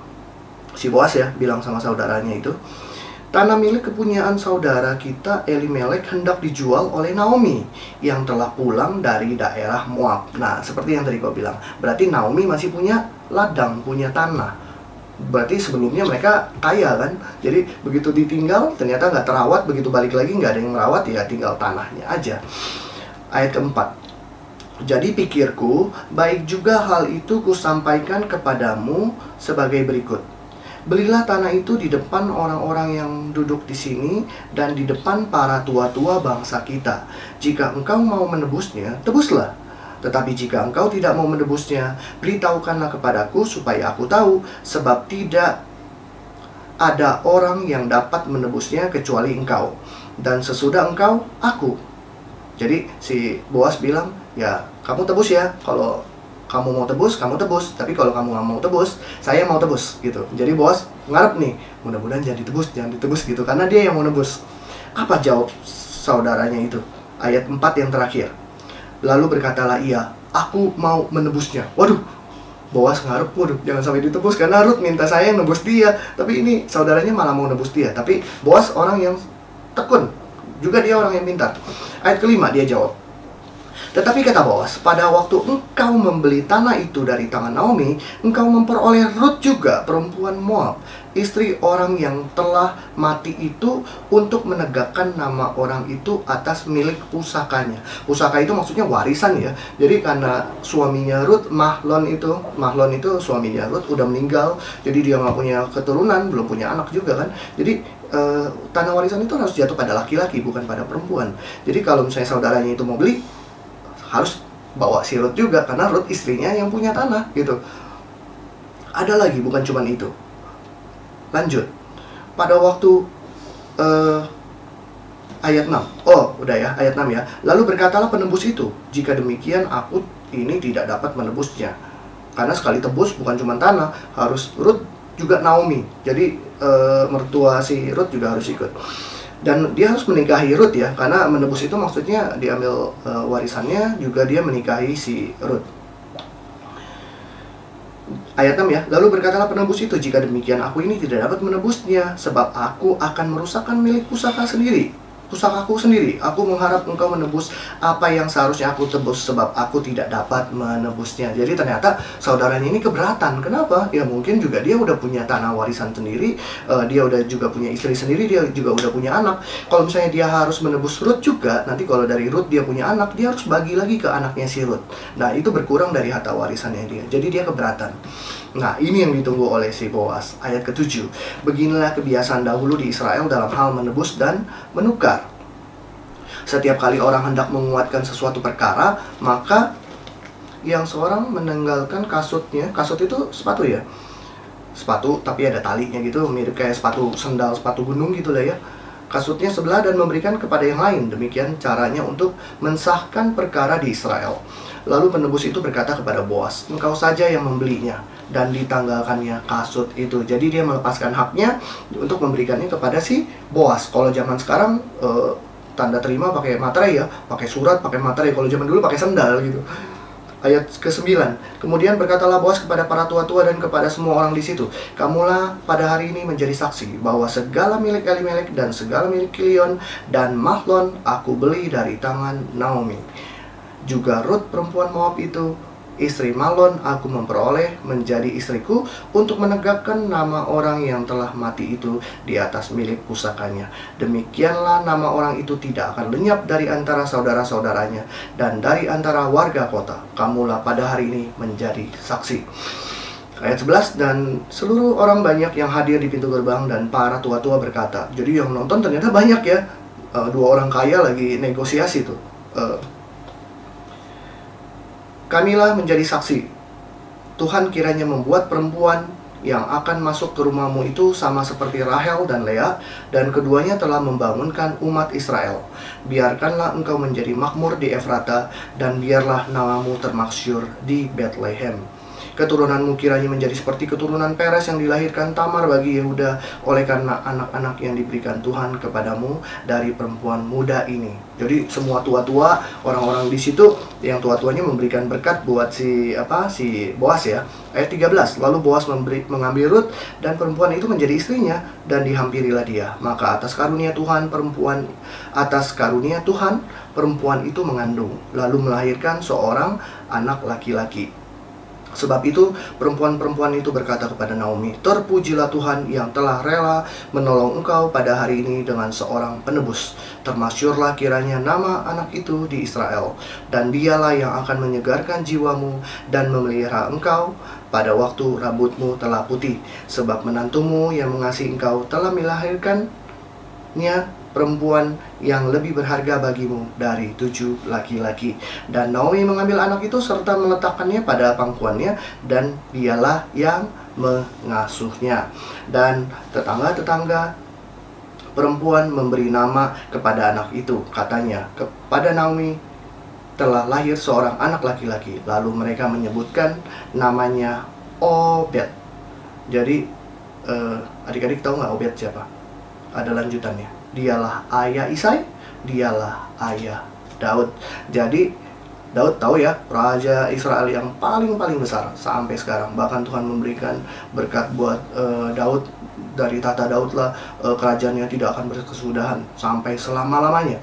si Boaz ya, bilang sama saudaranya itu, "Tanah milik kepunyaan saudara kita Elimelek hendak dijual oleh Naomi yang telah pulang dari daerah Moab." Nah, seperti yang tadi kau bilang, berarti Naomi masih punya ladang, punya tanah. Berarti sebelumnya mereka kaya kan. Jadi begitu ditinggal ternyata nggak terawat, begitu balik lagi nggak ada yang merawat, ya tinggal tanahnya aja. Ayat keempat, "Jadi pikirku, baik juga hal itu kusampaikan kepadamu sebagai berikut. Belilah tanah itu di depan orang-orang yang duduk di sini dan di depan para tua-tua bangsa kita. Jika engkau mau menebusnya, tebuslah. Tetapi jika engkau tidak mau menebusnya, beritahukanlah kepadaku supaya aku tahu, sebab tidak ada orang yang dapat menebusnya kecuali engkau. Dan sesudah engkau, aku." Jadi si Boaz bilang, "Ya, kamu tebus ya. Kalau kamu mau tebus, kamu tebus. Tapi kalau kamu nggak mau tebus, saya mau tebus." Gitu. Jadi Boaz ngarep nih, mudah-mudahan jangan ditebus gitu. Karena dia yang mau nebus. Apa jawab saudaranya itu? Ayat 4 yang terakhir. Lalu berkatalah ia, "Aku mau menebusnya." Waduh, Boaz ngarep, waduh jangan sampai ditebus. Karena Ruth minta saya yang nebus dia. Tapi ini saudaranya malah mau nebus dia. Tapi Boaz orang yang tekun. Juga dia orang yang pintar. Ayat kelima dia jawab, Tetapi kata Boas, pada waktu engkau membeli tanah itu dari tangan Naomi, engkau memperoleh Rut juga, perempuan Moab, istri orang yang telah mati itu, untuk menegakkan nama orang itu atas milik pusakanya. Pusaka itu maksudnya warisan ya. Jadi karena suaminya Rut, Mahlon itu suaminya Rut udah meninggal, jadi dia nggak punya keturunan, belum punya anak juga kan. Jadi tanah warisan itu harus jatuh pada laki-laki, bukan pada perempuan. Jadi kalau misalnya saudaranya itu mau beli, harus bawa si Rut juga, karena Rut istrinya yang punya tanah gitu. Ada lagi, bukan cuman itu. Lanjut. Pada waktu ayat 6. Oh, udah ya, ayat 6 ya. Lalu berkatalah penebus itu, jika demikian aku ini tidak dapat menebusnya. Karena sekali tebus bukan cuma tanah, harus Rut juga Naomi. Jadi mertua si Rut juga harus ikut. Dan dia harus menikahi Rut ya, karena menebus itu maksudnya diambil warisannya, juga dia menikahi si Rut. Ayat 6 ya, lalu berkatalah penebus itu, jika demikian aku ini tidak dapat menebusnya, sebab aku akan merusakkan milik pusakaku sendiri. Aku mengharap engkau menebus apa yang seharusnya aku tebus, sebab aku tidak dapat menebusnya. Jadi ternyata saudaranya ini keberatan. Kenapa? Ya mungkin juga dia udah punya tanah warisan sendiri, dia udah juga punya istri sendiri, dia juga udah punya anak. Kalau misalnya dia harus menebus Rut juga, nanti kalau dari Rut dia punya anak, dia harus bagi lagi ke anaknya si Rut. Nah itu berkurang dari harta warisannya dia. Jadi dia keberatan. Nah ini yang ditunggu oleh si Boas. Ayat ke-7. Beginilah kebiasaan dahulu di Israel dalam hal menebus dan menukar. Setiap kali orang hendak menguatkan sesuatu perkara, maka yang seorang menanggalkan kasutnya. Kasut itu sepatu ya, sepatu tapi ada talinya gitu, mirip kayak sepatu sendal, sepatu gunung gitu lah ya. Kasutnya sebelah dan memberikan kepada yang lain. Demikian caranya untuk mensahkan perkara di Israel. Lalu penebus itu berkata kepada Boas, engkau saja yang membelinya, dan ditanggalkannya kasut itu. Jadi dia melepaskan haknya untuk memberikannya kepada si Boas. Kalau zaman sekarang tanda terima pakai materai ya, pakai surat, pakai materai. Kalau zaman dulu pakai sendal gitu. Ayat ke-9. Kemudian berkatalah Boas kepada para tua-tua dan kepada semua orang di situ, kamulah pada hari ini menjadi saksi bahwa segala milik Elimelek dan segala milik Kilion dan Mahlon aku beli dari tangan Naomi. Juga Rut perempuan Moab itu, istri Mahlon, aku memperoleh menjadi istriku untuk menegakkan nama orang yang telah mati itu di atas milik pusakanya. Demikianlah nama orang itu tidak akan lenyap dari antara saudara-saudaranya dan dari antara warga kota. Kamulah pada hari ini menjadi saksi. Ayat 11, dan seluruh orang banyak yang hadir di pintu gerbang dan para tua-tua berkata. Jadi yang nonton ternyata banyak ya. Dua orang kaya lagi negosiasi tuh. Kamilah menjadi saksi. Tuhan kiranya membuat perempuan yang akan masuk ke rumahmu itu sama seperti Rahel dan Lea, dan keduanya telah membangunkan umat Israel. Biarkanlah engkau menjadi makmur di Efrata, dan biarlah namamu termasyhur di Bethlehem. Keturunanmu kiranya menjadi seperti keturunan Peres yang dilahirkan Tamar bagi Yehuda, oleh karena anak-anak yang diberikan Tuhan kepadamu dari perempuan muda ini. Jadi semua tua-tua, orang-orang di situ yang tua-tuanya memberikan berkat buat si Boas ya. Ayat 13. Lalu Boas mengambil Rut dan perempuan itu menjadi istrinya, dan dihampirilah dia. Maka atas karunia Tuhan perempuan itu mengandung, lalu melahirkan seorang anak laki-laki. Sebab itu perempuan-perempuan itu berkata kepada Naomi, terpujilah Tuhan yang telah rela menolong engkau pada hari ini dengan seorang penebus. Termasyurlah kiranya nama anak itu di Israel, dan dialah yang akan menyegarkan jiwamu dan memelihara engkau pada waktu rambutmu telah putih. Sebab menantumu yang mengasihi engkau telah melahirkannya perempuan yang lebih berharga bagimu dari 7 laki-laki. Dan Naomi mengambil anak itu serta meletakkannya pada pangkuannya, dan dialah yang mengasuhnya. Dan tetangga-tetangga perempuan memberi nama kepada anak itu. Katanya, kepada Naomi telah lahir seorang anak laki-laki. Lalu mereka menyebutkan namanya Obed. Jadi adik-adik tahu nggak Obed siapa? Ada lanjutannya. Dialah ayah Isai, dialah ayah Daud. Jadi Daud tahu ya, raja Israel yang paling besar sampai sekarang. Bahkan Tuhan memberikan berkat buat Daud. Dari tata Daud lah kerajaannya tidak akan berkesudahan sampai selama-lamanya.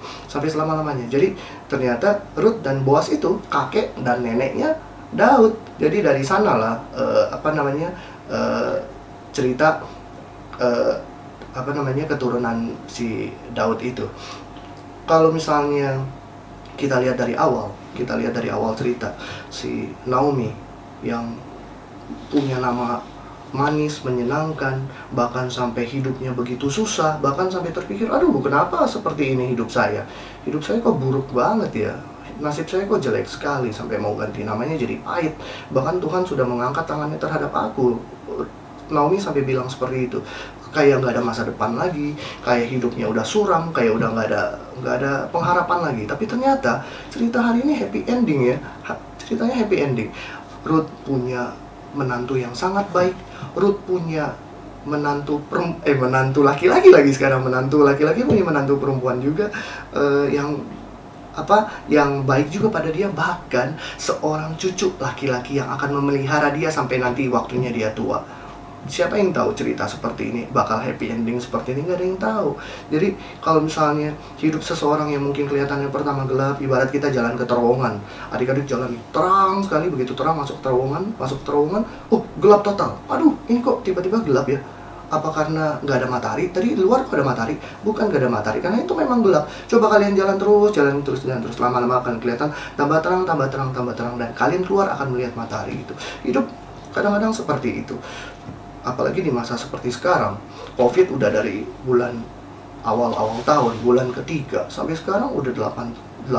Jadi ternyata Rut dan Boas itu kakek dan neneknya Daud. Jadi dari sanalah cerita keturunan si Daud itu. Kalau misalnya kita lihat dari awal cerita, si Naomi yang punya nama manis, menyenangkan, bahkan sampai hidupnya begitu susah, bahkan sampai terpikir, aduh kenapa seperti ini hidup saya kok buruk banget ya, nasib saya kok jelek sekali, sampai mau ganti namanya jadi pahit, bahkan Tuhan sudah mengangkat tangannya terhadap aku. Naomi sampai bilang seperti itu, kayak nggak ada masa depan lagi, kayak hidupnya udah suram, kayak udah nggak ada pengharapan lagi. Tapi ternyata cerita hari ini happy ending ya, ceritanya happy ending. Ruth punya menantu yang sangat baik. Ruth punya menantu laki-laki lagi sekarang, menantu laki-laki punya menantu perempuan juga yang baik juga pada dia, bahkan seorang cucu laki-laki yang akan memelihara dia sampai nanti waktunya dia tua. Siapa yang tahu cerita seperti ini bakal happy ending seperti ini? Nggak ada yang tahu. Jadi kalau misalnya hidup seseorang yang mungkin kelihatannya pertama gelap, ibarat kita jalan ke terowongan. Adik-adik jalan terang sekali, begitu terang masuk terowongan, oh gelap total. Aduh, ini kok tiba-tiba gelap ya? Apa karena nggak ada matahari? Tadi di luar kok ada matahari? Bukan nggak ada matahari, karena itu memang gelap. Coba kalian jalan terus, lama-lama akan kelihatan tambah terang, dan kalian keluar akan melihat matahari itu. Hidup kadang-kadang seperti itu. Apalagi di masa seperti sekarang, COVID udah dari bulan awal tahun, bulan ketiga, sampai sekarang udah 8-9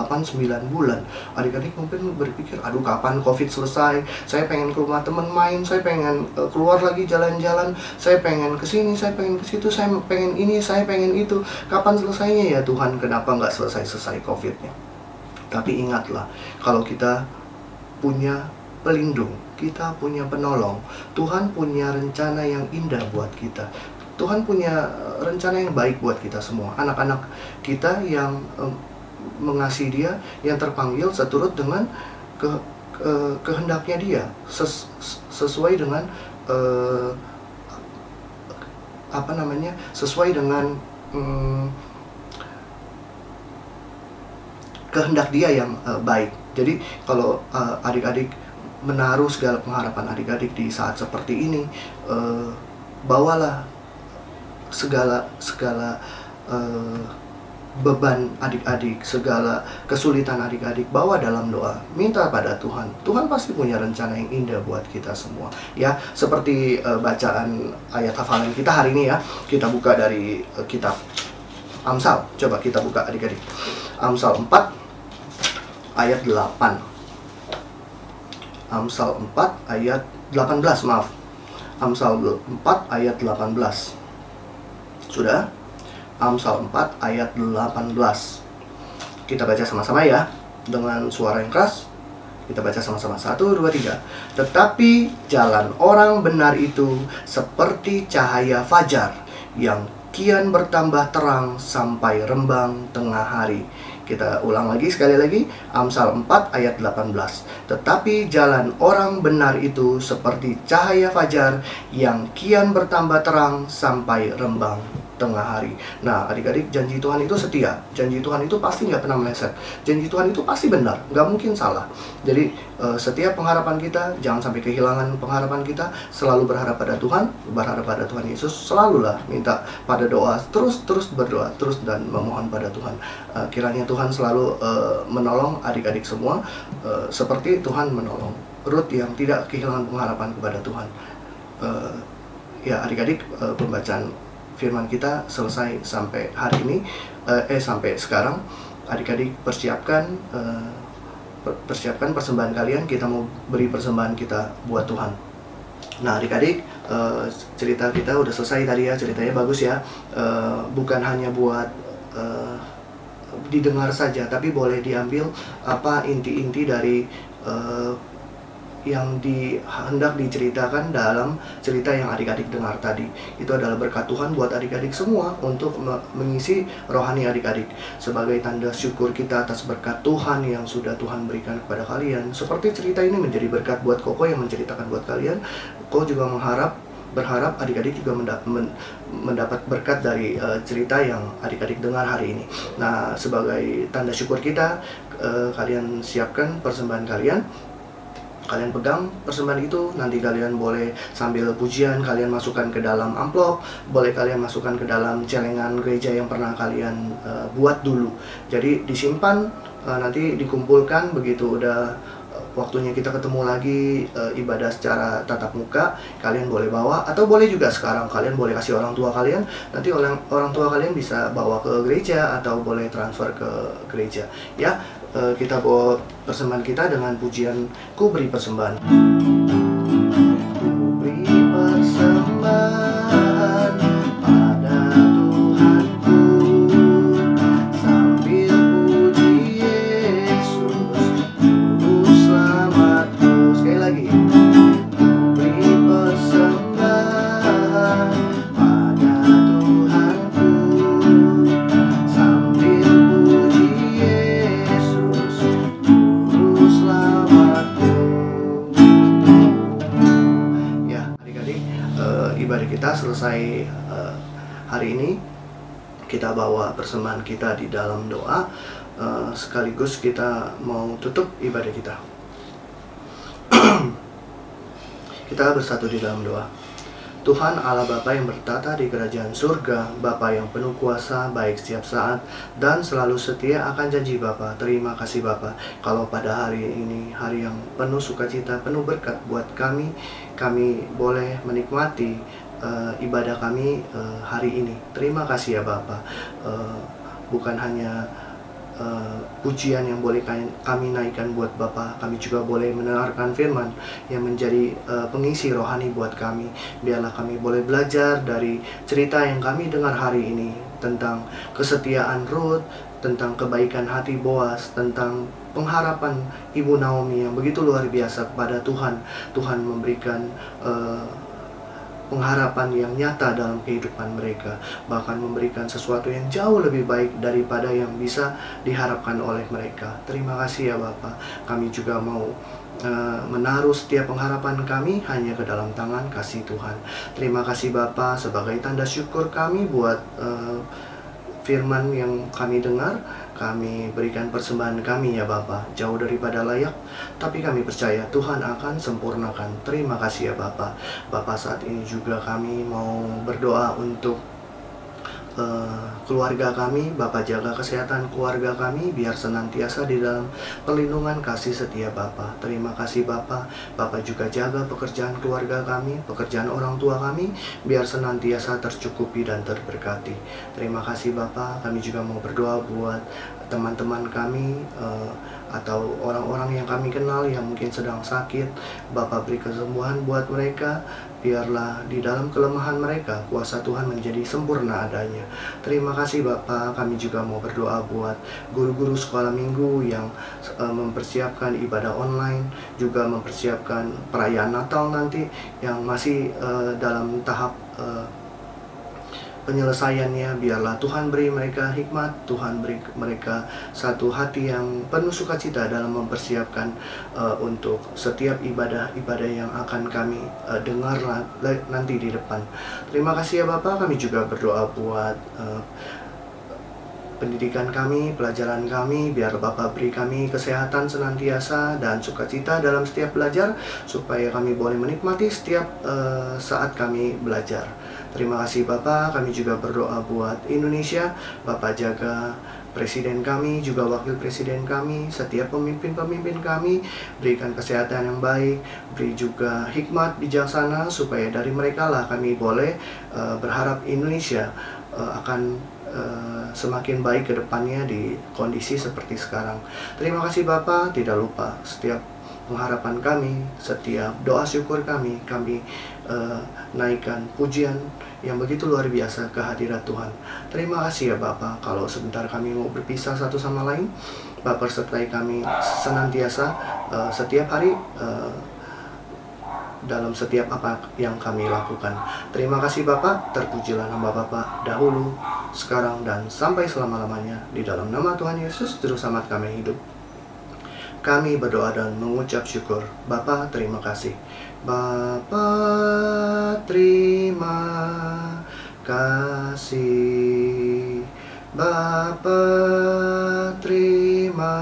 bulan. Adik-adik mungkin berpikir, aduh kapan COVID selesai? Saya pengen ke rumah teman main, saya pengen keluar lagi jalan-jalan, saya pengen kesini, saya pengen ke situ, saya pengen ini, saya pengen itu. Kapan selesainya ya Tuhan? Kenapa nggak selesai COVID-nya? Tapi ingatlah, kalau kita punya pelindung, kita punya penolong, Tuhan punya rencana yang indah buat kita. Tuhan punya rencana yang baik buat kita semua. Anak-anak kita yang mengasihi Dia, yang terpanggil seturut dengan kehendaknya Dia, sesuai dengan sesuai dengan kehendak Dia yang baik. Jadi kalau adik-adik menaruh segala pengharapan adik-adik di saat seperti ini, bawalah segala beban adik-adik, segala kesulitan adik-adik, bawa dalam doa, minta pada Tuhan. Tuhan pasti punya rencana yang indah buat kita semua. Ya, seperti bacaan ayat hafalan kita hari ini ya, kita buka dari kitab Amsal. Coba kita buka adik-adik. Amsal 4 ayat 8. Amsal 4 ayat 18, maaf. Amsal 4 ayat 18. Sudah? Amsal 4 ayat 18. Kita baca sama-sama ya, dengan suara yang keras. Kita baca sama-sama. 1, 2, 3. Tetapi jalan orang benar itu seperti cahaya fajar yang kian bertambah terang sampai rembang tengah hari. Kita ulang lagi sekali lagi, Amsal 4 ayat 18. Tetapi jalan orang benar itu seperti cahaya fajar yang kian bertambah terang sampai rembang tengah hari. Nah, adik-adik, janji Tuhan itu setia. Janji Tuhan itu pasti nggak pernah meleset. Janji Tuhan itu pasti benar, nggak mungkin salah. Jadi, setiap pengharapan kita, jangan sampai kehilangan pengharapan kita. Selalu berharap pada Tuhan, berharap pada Tuhan Yesus. Selalulah minta pada doa, terus berdoa, terus dan memohon pada Tuhan. Kiranya Tuhan selalu menolong adik-adik semua, seperti Tuhan menolong Ruth yang tidak kehilangan pengharapan kepada Tuhan. Ya, adik-adik, pembacaan firman kita selesai sampai hari ini, sampai sekarang. Adik-adik persiapkan persembahan kalian. Kita mau beri persembahan kita buat Tuhan. Nah, adik-adik, cerita kita udah selesai tadi ya, ceritanya bagus ya. Bukan hanya buat didengar saja, tapi boleh diambil apa inti-inti dari yang hendak diceritakan dalam cerita yang adik-adik dengar tadi. Itu adalah berkat Tuhan buat adik-adik semua untuk mengisi rohani adik-adik. Sebagai tanda syukur kita atas berkat Tuhan yang sudah Tuhan berikan kepada kalian. Seperti cerita ini menjadi berkat buat Koko yang menceritakan buat kalian. Koko juga berharap adik-adik juga mendapat berkat dari cerita yang adik-adik dengar hari ini. Nah, sebagai tanda syukur kita, kalian siapkan persembahan kalian. Kalian pegang persembahan itu, nanti kalian boleh sambil pujian kalian masukkan ke dalam amplop, boleh kalian masukkan ke dalam celengan gereja yang pernah kalian buat dulu. Jadi disimpan, nanti dikumpulkan begitu udah waktunya kita ketemu lagi ibadah secara tatap muka, kalian boleh bawa, atau boleh juga sekarang kalian boleh kasih orang tua kalian, nanti orang tua kalian bisa bawa ke gereja atau boleh transfer ke gereja. Ya, kita bawa persembahan kita dengan pujian Ku Beri Persembahan. Ku beri persembahan pada Tuhanku, sambil puji Yesus Juru Selamatku. Sekali lagi. Ku beri persembahan pada Tuhanku, sambil puji Yesus Juru Selamatku. Ya, adik-adik, ibadah kita selesai hari ini. Kita bawa persembahan kita di dalam doa, sekaligus kita mau tutup ibadah kita. Kita bersatu di dalam doa. Tuhan Allah Bapa yang bertata di kerajaan surga, Bapa yang penuh kuasa baik setiap saat dan selalu setia akan janji Bapa. Terima kasih Bapa, kalau pada hari ini hari yang penuh sukacita, penuh berkat buat kami boleh menikmati ibadah kami hari ini. Terima kasih ya Bapa. Bukan hanya pujian yang boleh kami naikkan buat Bapa, kami juga boleh mendengarkan firman yang menjadi pengisi rohani buat kami. Biarlah kami boleh belajar dari cerita yang kami dengar hari ini tentang kesetiaan Ruth, tentang kebaikan hati Boas, tentang pengharapan Ibu Naomi yang begitu luar biasa kepada Tuhan. Tuhan memberikan pengharapan yang nyata dalam kehidupan mereka, bahkan memberikan sesuatu yang jauh lebih baik daripada yang bisa diharapkan oleh mereka. Terima kasih ya Bapa. Kami juga mau menaruh setiap pengharapan kami hanya ke dalam tangan kasih Tuhan. Terima kasih Bapa, sebagai tanda syukur kami buat firman yang kami dengar. Kami berikan persembahan kami ya Bapa, jauh daripada layak, tapi kami percaya Tuhan akan sempurnakan. Terima kasih ya Bapa. Bapa, saat ini juga kami mau berdoa untuk keluarga kami. Bapa, jaga kesehatan keluarga kami biar senantiasa di dalam perlindungan kasih setia Bapa. Terima kasih Bapa. Bapa juga jaga pekerjaan keluarga kami, pekerjaan orang tua kami biar senantiasa tercukupi dan terberkati. Terima kasih Bapa. Kami juga mau berdoa buat teman-teman kami atau orang-orang yang kami kenal yang mungkin sedang sakit. Bapa, beri kesembuhan buat mereka. Biarlah di dalam kelemahan mereka kuasa Tuhan menjadi sempurna adanya. Terima kasih Bapa. Kami juga mau berdoa buat guru-guru sekolah minggu yang mempersiapkan ibadah online, juga mempersiapkan perayaan Natal nanti yang masih dalam tahap penyelesaiannya. Biarlah Tuhan beri mereka hikmat, Tuhan beri mereka satu hati yang penuh sukacita dalam mempersiapkan untuk setiap ibadah-ibadah yang akan kami dengar nanti di depan. Terima kasih ya Bapak. Kami juga berdoa buat pendidikan kami, pelajaran kami. Biar Bapak beri kami kesehatan senantiasa dan sukacita dalam setiap belajar, supaya kami boleh menikmati setiap saat kami belajar. Terima kasih Bapak. Kami juga berdoa buat Indonesia. Bapak jaga presiden kami, juga wakil presiden kami, setiap pemimpin-pemimpin kami. Berikan kesehatan yang baik, beri juga hikmat bijaksana, supaya dari mereka lah kami boleh berharap Indonesia akan semakin baik ke depannya di kondisi seperti sekarang. Terima kasih Bapak. Tidak lupa setiap pengharapan kami, setiap doa syukur kami naikkan pujian yang begitu luar biasa ke hadirat Tuhan. Terima kasih ya Bapak. Kalau sebentar kami mau berpisah satu sama lain, Bapak sertai kami senantiasa setiap hari. dalam setiap apa yang kami lakukan. Terima kasih Bapak, terpujilah nama Bapak dahulu, sekarang, dan sampai selama-lamanya. Di dalam nama Tuhan Yesus, Juru Selamat kami hidup, kami berdoa dan mengucap syukur. Bapa, terima kasih. Bapa, terima kasih. Bapa, terima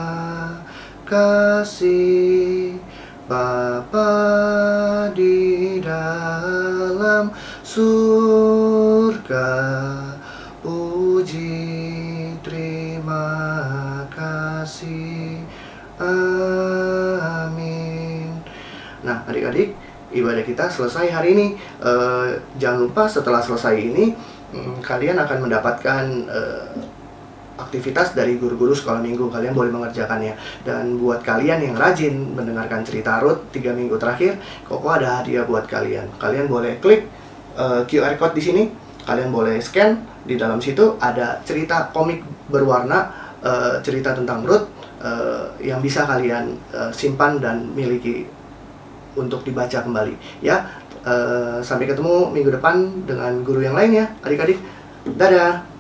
kasih. Bapa di dalam surga, puji terima kasih. Amin. Nah, adik-adik, ibadah kita selesai hari ini. Jangan lupa setelah selesai ini, kalian akan mendapatkan aktivitas dari guru-guru sekolah minggu. Kalian boleh mengerjakannya. Dan buat kalian yang rajin mendengarkan cerita Ruth 3 minggu terakhir, Koko ada hadiah buat kalian. Kalian boleh klik QR code di sini. Kalian boleh scan. Di dalam situ ada cerita komik berwarna, cerita tentang Ruth, yang bisa kalian simpan dan miliki untuk dibaca kembali. Ya, sampai ketemu minggu depan dengan guru yang lain ya, adik-adik. Dadah.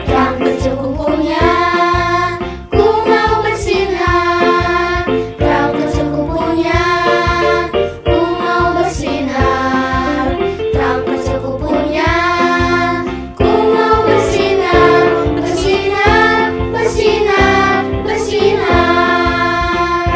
Terang secukupnya, ku mau bersinar. Terang secukupnya, ku mau bersinar. Terang secukupnya, ku mau bersinar. Bersinar, bersinar, bersinar.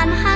dengan